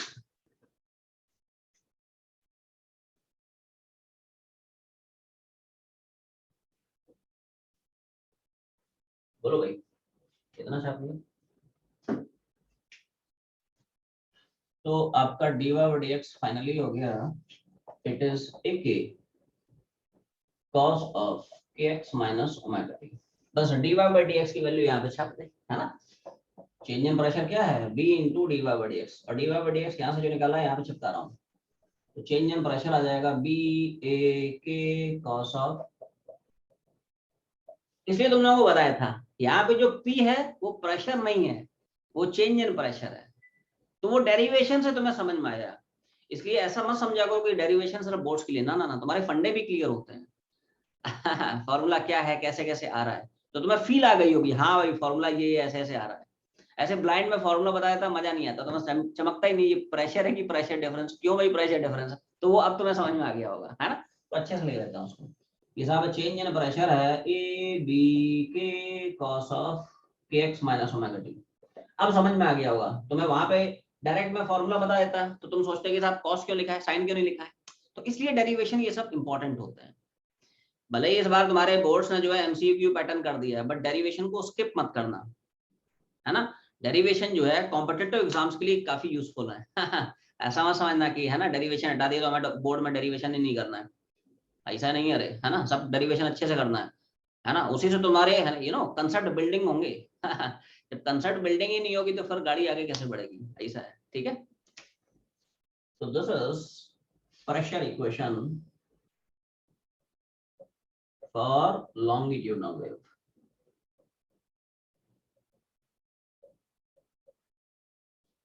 बोलो भाई कितना छाप लिया? तो आपका dy बाई dx फाइनली हो गया, it is a cos of kx minus omega t। बस dy बाई dx की वैल्यू यहाँ पे छाप दे, है ना। चेंज इन प्रेशर क्या है, b into dy by dx, और dy बाई dx यहाँ से जो निकाला है यहाँ पे चिपका रहा हूँ, तो चेंज इन प्रेशर आ जाएगा बी ए के कॉस ऑफ, इसलिए तुम लोगों को बताया था यहाँ पे जो पी है वो प्रेशर नहीं है, वो चेंज इन प्रेशर है। तो वो डेरिवेशन से तुम्हें समझ में आया, इसलिए ऐसा मत समझा करो कि डेरिवेशन सिर्फ बोर्ड्स के लिए, ना ना ना, तुम्हारे फंडे भी क्लियर होते हैं। फॉर्मूला क्या है, कैसे कैसे आ रहा है, तो तुम्हें फील आ गई होगी, हाँ भाई फॉर्मूला ये ऐसे ऐसे आ रहा है। ऐसे ब्लाइंड में फॉर्मूला बताया था मजा नहीं आता, तुम्हें चमकता ही नहीं, ये प्रेशर है कि प्रेशर डिफरेंस, क्यों भाई प्रेशर डिफरेंस है, तो वो अब तुम्हें समझ में आ गया होगा, है ना। तो अच्छे से ले लेता हूँ उसको। हिसाब चेंज इन प्रेशर है ए बी के कॉस ऑफ के एक्स माइनस ओमेगा टी। अब समझ में आ गया होगा, तुम्हें वहां पे डायरेक्ट में फॉर्मूला बता देता तो तुम सोचते कि साहब कॉस क्यों लिखा है, साइन क्यों नहीं लिखा है। तो इसलिए डेरिवेशन ये सब इंपॉर्टेंट होते हैं। भले ही इस बार तुम्हारे बोर्ड्स ने जो है एमसीक्यू पैटर्न कर दिया है, बट डेरिवेशन को स्किप मत करना, है ना। डेरिवेशन जो है कॉम्पिटिटिव एग्जाम्स के लिए काफी यूजफुल है। ऐसा मत समझना कि है ना डेरिवेशन हटा दिया तो हमें बोर्ड में डेरिवेशन ही नहीं करना है, ऐसा नहीं है रे, है ना। सब डेरिवेशन अच्छे से करना है ना। उसी से तुम्हारे कंसेप्ट बिल्डिंग होंगे। जब कंसेप्ट बिल्डिंग ही नहीं होगी तो फिर गाड़ी आगे कैसे बढ़ेगी, ऐसा है, ठीक है। So this is pressure equation for longitudinal wave.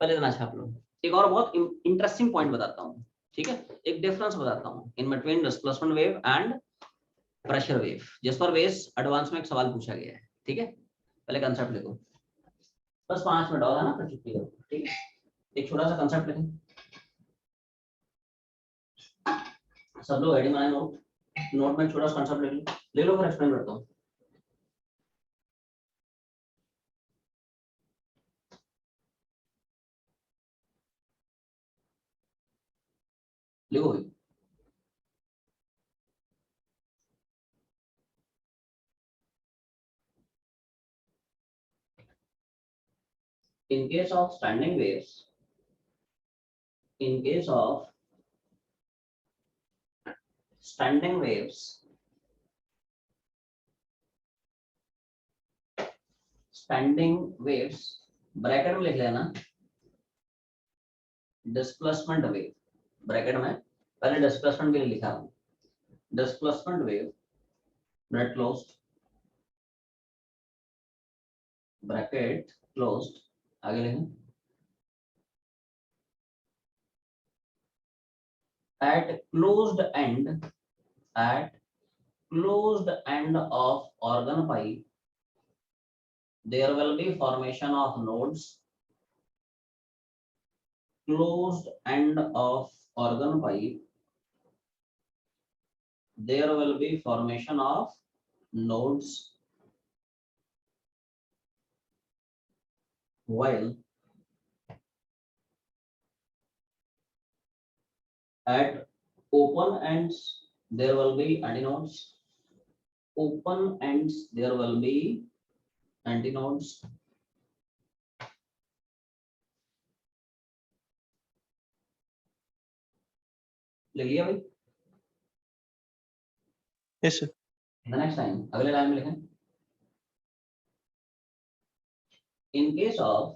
पहले इतना छाप लो। एक और बहुत इंटरेस्टिंग पॉइंट बताता हूँ, ठीक है। एक डिफरेंस बताता हूँ in between displacement wave and pressure wave, जिस पर बेस एडवांस में एक सवाल पूछा गया है, ठीक है। पहले कंसेप्ट लिखो, बस 5 मिनट और है ना, फिर छुट्टी करो, ठीक है। एक छोटा सा कंसेप्ट लिखें, सब लोग आईडी बनाए, नोट में छोटा सा कंसेप्ट ले लो फिर एक्सप्लेन करता हूँ। लिखो भाई। In case of standing waves, in case of standing waves, bracket में लिख लेना डिस्प्लेसमेंट वेव, ब्रैकेट में पहले डिस्प्लेसमेंट के लिए लिखा हूं, displacement wave bracket closed, bracket closed, आगे लिखें at closed end of organ pipe there will be formation of nodes, closed end of organ pipe there will be formation of nodes while at open ends there will be antinodes, open ends there will be antinodes, लिख लिया भाई। Yes, sir. The next time अगले line में लिखें in case of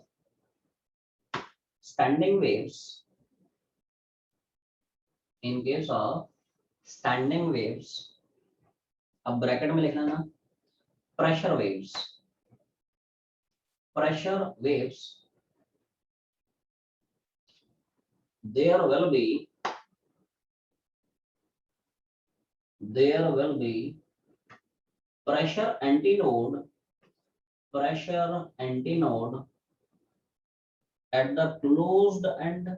standing waves, in case of standing waves, अब bracket में लिखना ना pressure waves, pressure waves there will be pressure antinode at the closed end,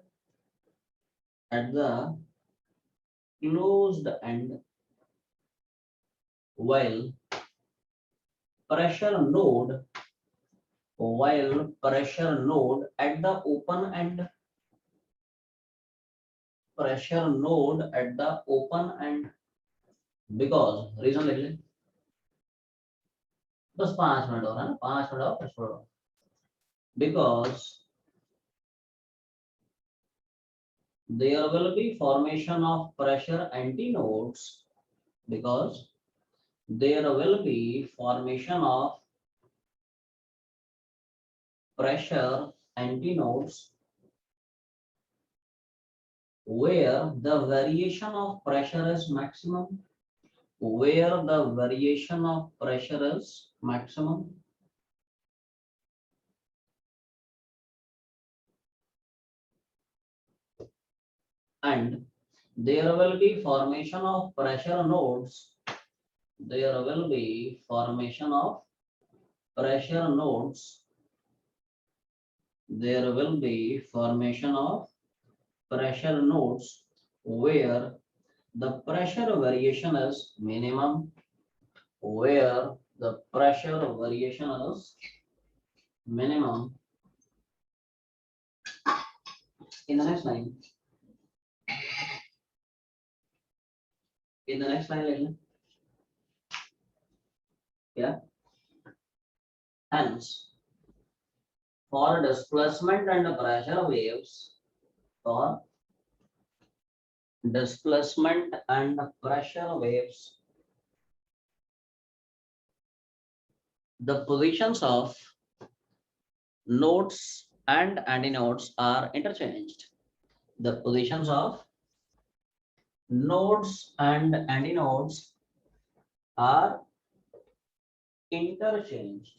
at the closed end, while pressure node at the open end, pressure node at the open end, because reason लिख ले, बस 5 minute और है ना, 5 minute और फिर छोड़ो, because there will be formation of pressure antinodes, because there will be formation of pressure antinodes where the variation of pressure is maximum, where the variation of pressure is maximum. And there will be formation of pressure nodes. There will be formation of pressure nodes. There will be formation of pressure nodes where the pressure variation is minimum, where the pressure variation is minimum. In the next line, yeah. Hence, for displacement and pressure waves, for displacement and pressure waves, the positions of nodes and antinodes are interchanged. The positions of nodes and antinodes are interchanged.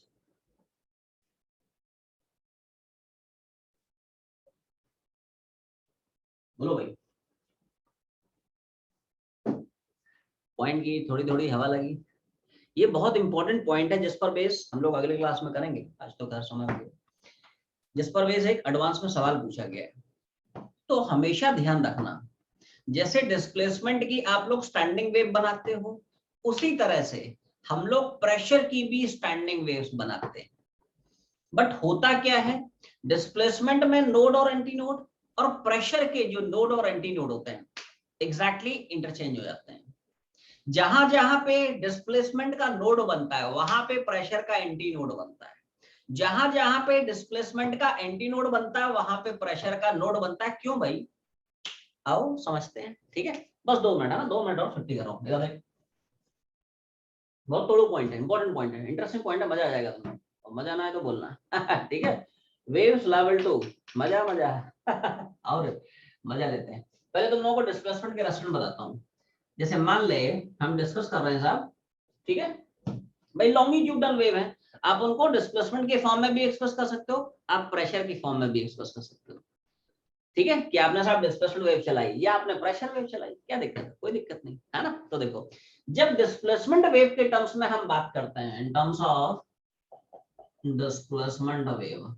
बोलो भाई, point की थोड़ी थोड़ी हवा लगी। ये बहुत important point है जिस पर बेस हम लोग अगले क्लास में करेंगे। आज तो खैर समय हो गया। जिस पर बेस एक एडवांस में सवाल पूछा गया है, तो हमेशा ध्यान रखना, जैसे डिस्प्लेसमेंट की आप लोग स्टैंडिंग वेव बनाते हो, उसी तरह से हम लोग प्रेशर की भी स्टैंडिंग वेव्स बनाते हैं। बट होता क्या है, डिस्प्लेसमेंट में नोड और एंटी नोड और प्रेशर के जो नोड और एंटी नोड होते हैं एग्जैक्टली इंटरचेंज हो जाते हैं। जहां जहां पे डिस्प्लेसमेंट का नोड बनता है वहां पे प्रेशर का एंटी नोड बनता है, जहां जहां पे डिस्प्लेसमेंट का एंटी नोड बनता है वहां पे प्रेशर का नोड बनता है। क्यों भाई, आओ समझते हैं। ठीक है, बस 2 मिनट है ना, 2 मिनट और छुट्टी करो। बहुत थोड़ा पॉइंट है, इंपॉर्टेंट पॉइंट है, इंटरेस्टिंग पॉइंट है, मजा आ जाएगा तुम्हें। और मजा ना है तो बोलना। ठीक है, वेव्स लेवल 2, मजा मजा। और मजा लेते हैं। पहले तुम लोगों को डिस्प्लेसमेंट के रेस्टोरेंट बताता हूँ। जैसे मान ले हम डिस्कस कर रहे हैं साहब, ठीक है भाई, लॉन्गिट्यूडनल वेव है, आप उनको डिस्प्लेसमेंट के फॉर्म में भी एक्सप्रेस कर सकते हो, आप प्रेशर की फॉर्म में भी एक्सप्रेस कर सकते हो। ठीक है, कि आपने साहब डिस्प्लेसमेंट वेव चलाई या आपने प्रेशर वेव चलाई, क्या दिक्कत है, कोई दिक्कत नहीं है ना। तो देखो, जब डिस्प्लेसमेंट वेव के टर्म्स में हम बात करते हैं, in terms of displacement wave,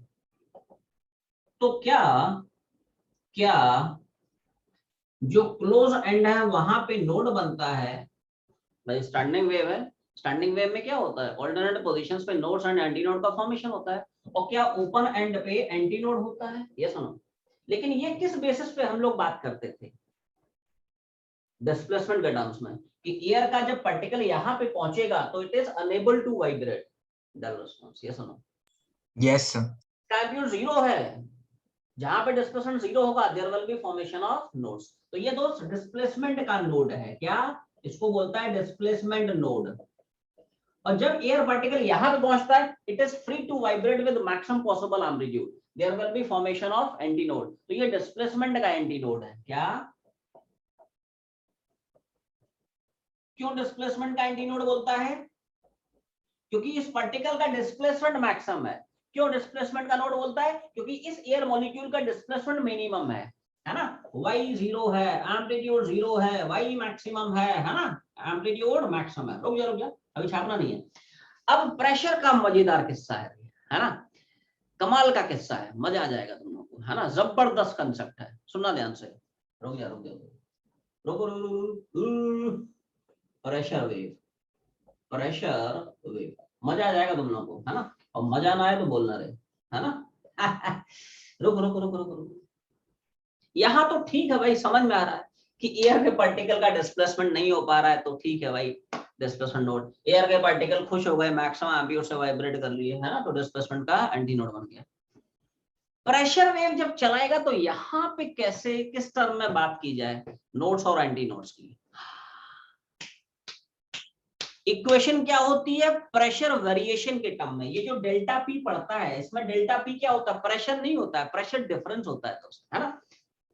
तो क्या क्या जो क्लोज एंड है वहां पे नोड बनता है भाई, स्टैंडिंग वेव है। स्टैंडिंग वेव में क्या होता है, ऑल्टरनेट पोजीशंस पे नोड्स एंड एंटी नोड का फॉर्मेशन होता है। और क्या ओपन एंड पे एंटी नोड होता है, ये सुनो। लेकिन ये किस बेसिस पे हम लोग बात करते थे डिस्प्लेसमेंट के टर्म्स में, कि एयर का जब पार्टिकल यहाँ पे पहुंचेगा तो it is unable to vibrate. डेल रिस्पांस, ये सुनो। Yes, sir. एम्पलीट्यूड 0 है, जहां पे डिस्प्लेसमेंट 0 होगा there will be formation of nodes. तो ये दोस्त डिस्प्लेसमेंट का नोड है, क्या इसको बोलता है डिस्प्लेसमेंट नोड। और जब एयर पार्टिकल यहां पे पहुंचता है it is free to vibrate with maximum possible amplitude, there will be formation of anti node. तो ये डिस्प्लेसमेंट का एंटी नोड है। क्या, क्यों डिस्प्लेसमेंट का एंटी नोड बोलता है, क्योंकि इस पार्टिकल का डिस्प्लेसमेंट मैक्सिमम है। क्यों डिस्प्लेसमेंट का नोड बोलता है, क्योंकि इस एयर मॉलिक्यूल का डिस्प्लेसमेंट मिनिमम है ना, y 0 है, एम्पलीट्यूड 0 है, y मैक्सिमम है ना, एम्पलीट्यूड मैक्सिमम है। रुक जा अभी छापना नहीं है। अब प्रेशर का मजेदार किस्सा है ना, कमाल का किस्सा है, मजा आ जाएगा तुम लोगों को, है ना, जबरदस्त कंसेप्ट है, सुनना ध्यान से। रुक जा प्रेशर वेव, मजा आ जाएगा तुम लोगों को, है ना। और मजा ना आए तो बोलना रहे, है ना। रुक। यहाँ तो ठीक है भाई, समझ में आ रहा है कि एयर के पार्टिकल का डिस्प्लेसमेंट नहीं हो पा रहा है, तो ठीक है भाई, डिस्प्लेसमेंट नोड। एयर के पार्टिकल खुश हो गए, मैक्सिमम एम्पलीट्यूड से वाइब्रेट कर लिए, है ना, तो डिस्प्लेसमेंट का एंटी नोड बन गया। प्रेशर वेव जब चलाएगा तो यहाँ पे कैसे, किस टर्म में बात की जाए, नोड्स और एंटी नोड्स की। इक्वेशन क्या होती है, प्रेशर वेरिएशन के टर्म में। ये जो डेल्टा पी पड़ता है, इसमें डेल्टा पी क्या होता है, प्रेशर नहीं होता है, प्रेशर डिफरेंस होता है दोस्त, है ना।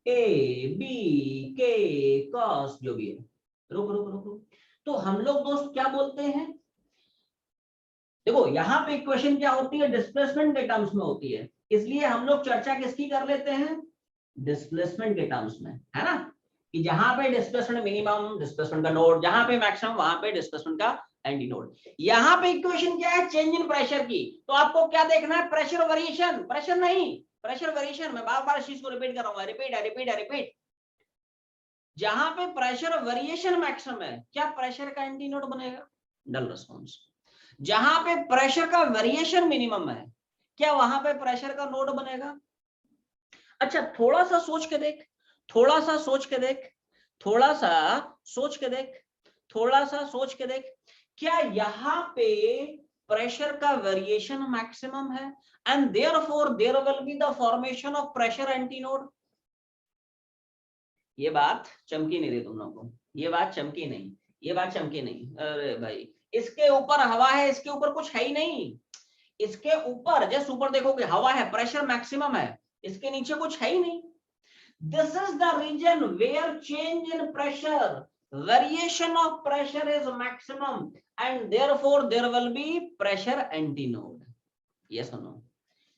ए बी के कॉस जो भी है। रुक रुक रुक रुक, तो हम लोग दोस्त क्या बोलते हैं, देखो यहाँ पे इक्वेशन क्या होती है, डिस्प्लेसमेंट के टर्म्स में होती है, इसलिए हम लोग चर्चा किसकी कर लेते हैं, डिस्प्लेसमेंट के टर्म्स में, है ना, कि जहां पे डिस्प्लेसमेंट मिनिमम, डिस्प्लेसमेंट का नोड, जहां पे मैक्सिमम वहां पे डिस्प्लेसमेंट का एंटी नोड। यहाँ पे इक्वेशन क्या है, चेंज इन प्रेशर की, तो आपको क्या देखना है, प्रेशर वेरिएशन, प्रेशर नहीं, प्रेशर वेरिएशन। मैं बार बार इस चीज को रिपीट कर रहा हूँ, रिपीट। जहां पे प्रेशर वेरिएशन मैक्सिमम है, क्या प्रेशर का एंटी नोड बनेगा, डल रिस्पॉन्स। जहां पे प्रेशर का वेरिएशन मिनिमम है, क्या वहां पे प्रेशर का नोड बनेगा। अच्छा थोड़ा सा सोच के देख, थोड़ा सा सोच के देख, थोड़ा सा सोच के देख, थोड़ा सा सोच के देख, क्या यहाँ पे प्रेशर का वेरिएशन मैक्सिमम है and therefore there will be the formation of pressure antinode. ये बात चमकी नहीं रही तुम लोगों को, ये बात चमकी नहीं, ये बात चमकी नहीं। अरे भाई इसके ऊपर हवा है, इसके ऊपर कुछ है ही नहीं, इसके ऊपर जस्ट ऊपर देखोगे हवा है, प्रेशर मैक्सिमम है, इसके नीचे कुछ है ही नहीं। This is the region where change in pressure, variation of pressure is maximum and therefore there will be pressure antinode. Yes or no?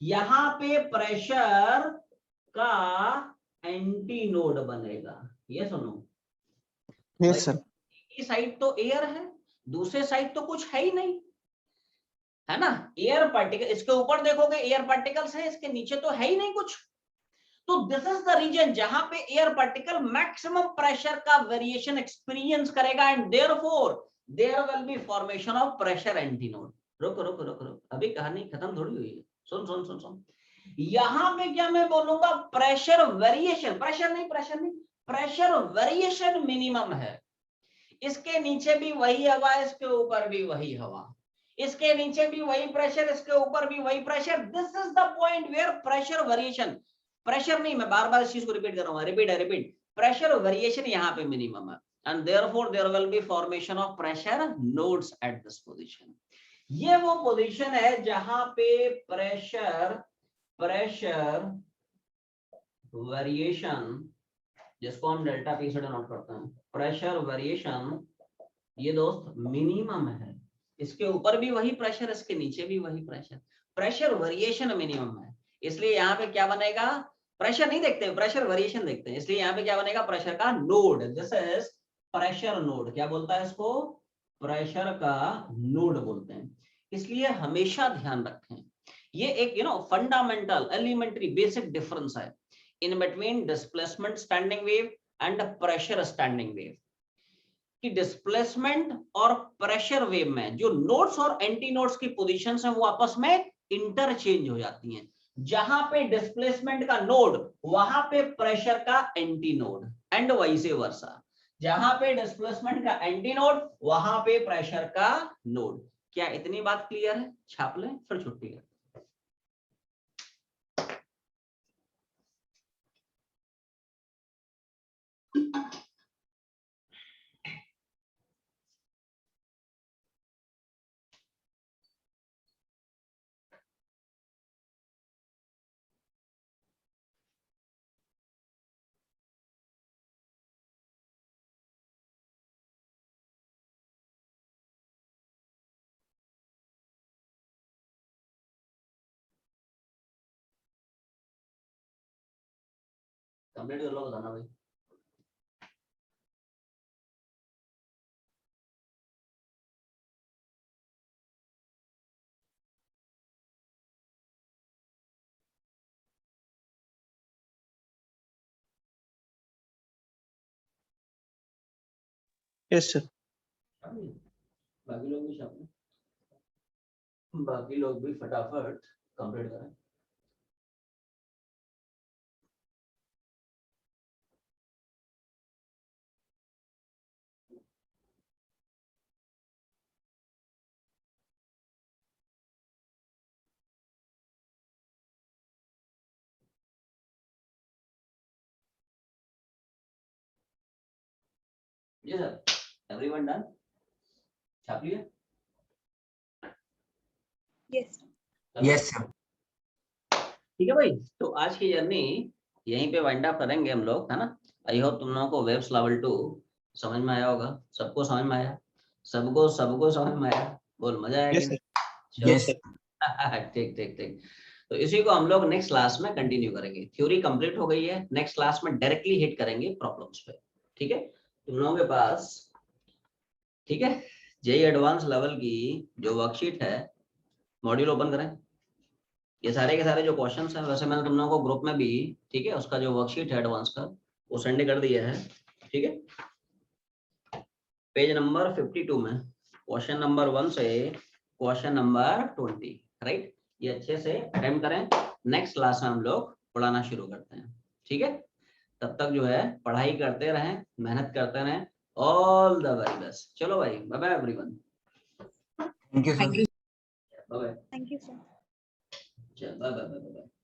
यहाँ पे प्रेशर का एंटीनोड बनेगा, yes or no? Yes, sir. एक साइड तो air है, दूसरे side तो कुछ है ही नहीं, है ना, एयर पार्टिकल, इसके ऊपर देखोगे एयर पार्टिकल्स है, इसके नीचे तो है ही नहीं कुछ। तो दिस इज द रीजन जहां पे एयर पार्टिकल मैक्सिमम प्रेशर का वेरिएशन एक्सपीरियंस करेगा and therefore there will be formation of pressure antinode. रुक रुक रुक रुक, अभी कहानी खत्म थोड़ी हुई है, सुन सुन सुन सुन। यहां पे क्या मैं बोलूंगा, प्रेशर वेरिएशन, प्रेशर नहीं, प्रेशर वेरिएशन मिनिमम है, इसके नीचे भी वही हवा, इसके ऊपर भी वही हवा, इसके नीचे भी वही प्रेशर, इसके ऊपर भी वही pressure. This is the point where pressure variation, pressure नहीं, मैं बार बार इस चीज को रिपीट कर रहा हूं, रिपीट, प्रेशर वेरिएशन यहाँ पे मिनिमम है and therefore there will be formation of pressure nodes at this position. ये वो पोजीशन है जहां पे प्रेशर वेरिएशन, जिसको हम डेल्टा पी से डिनोट करते हैं, प्रेशर वेरिएशन ये दोस्त मिनिमम है, इसके ऊपर भी वही प्रेशर, इसके नीचे भी वही प्रेशर, प्रेशर वेरिएशन मिनिमम है, इसलिए यहाँ पे क्या बनेगा, प्रेशर नहीं देखते, प्रेशर वेरिएशन देखते हैं, इसलिए यहाँ पे क्या बनेगा, प्रेशर का node. This is pressure node, क्या बोलता है इसको, प्रेशर का नोड बोलते हैं। इसलिए हमेशा ध्यान रखें, ये एक फंडामेंटल एलिमेंट्री बेसिक डिफरेंस है in between displacement standing wave and pressure standing wave, कि डिस्प्लेसमेंट और प्रेशर वेव में जो नोड्स और एंटी नोड्स की पोजीशंस हैं वो आपस में इंटरचेंज हो जाती हैं। जहां पे डिस्प्लेसमेंट का नोड वहां पे प्रेशर का anti node and vice versa, जहां पे डिस्प्लेसमेंट का एंटी नोड वहां पे प्रेशर का नोड। क्या इतनी बात क्लियर है, छाप लें फिर छुट्टी है। कंप्लीट कर लो, बताना भाई। Yes, sir. बाकी लोग भी छाप लें, बाकी लोग भी फटाफट कंप्लीट करें। जी सर, एवरीवन डन, छाप लिया? Yes. Yes, sir. ठीक है भाई, तो आज की जर्नी यहीं पे वाइंड अप करेंगे हम लोग, है ना। आई होप तुम लोगों को वेव्स लेवल 2 समझ में आया होगा, सबको समझ में आया, सबको सबको समझ में आया, बोल मजा आया यस कि सर। नहीं? Yes. ठीक ठीक ठीक। तो इसी को हम लोग नेक्स्ट क्लास में कंटिन्यू करेंगे। थ्योरी कंप्लीट हो गई है, नेक्स्ट क्लास में डायरेक्टली हिट करेंगे प्रॉब्लम्स पे, ठीक है। तुम लोगों के पास, ठीक है, जेई एडवांस लेवल की जो वर्कशीट है, मॉड्यूल ओपन करें। ये सारे के सारे जो क्वेश्चंस हैं, वैसे मैंने तुम लोगों को ग्रुप में भी, ठीक है, उसका जो वर्कशीट है एडवांस का, वो सेंड कर दिया है, ठीक है। पेज नंबर 52 में क्वेश्चन नंबर 1 से क्वेश्चन नंबर 20, राइट। ये अच्छे से अटेम्प्ट करें। नेक्स्ट क्लास में हम लोग पढ़ाना शुरू करते हैं, ठीक है। तब तक जो है पढ़ाई करते रहें, मेहनत करते रहें। All the very best. चलो भाई, bye bye everyone. Thank you, sir. Bye bye. Thank you, sir. चल बाय बाय बाय बाय।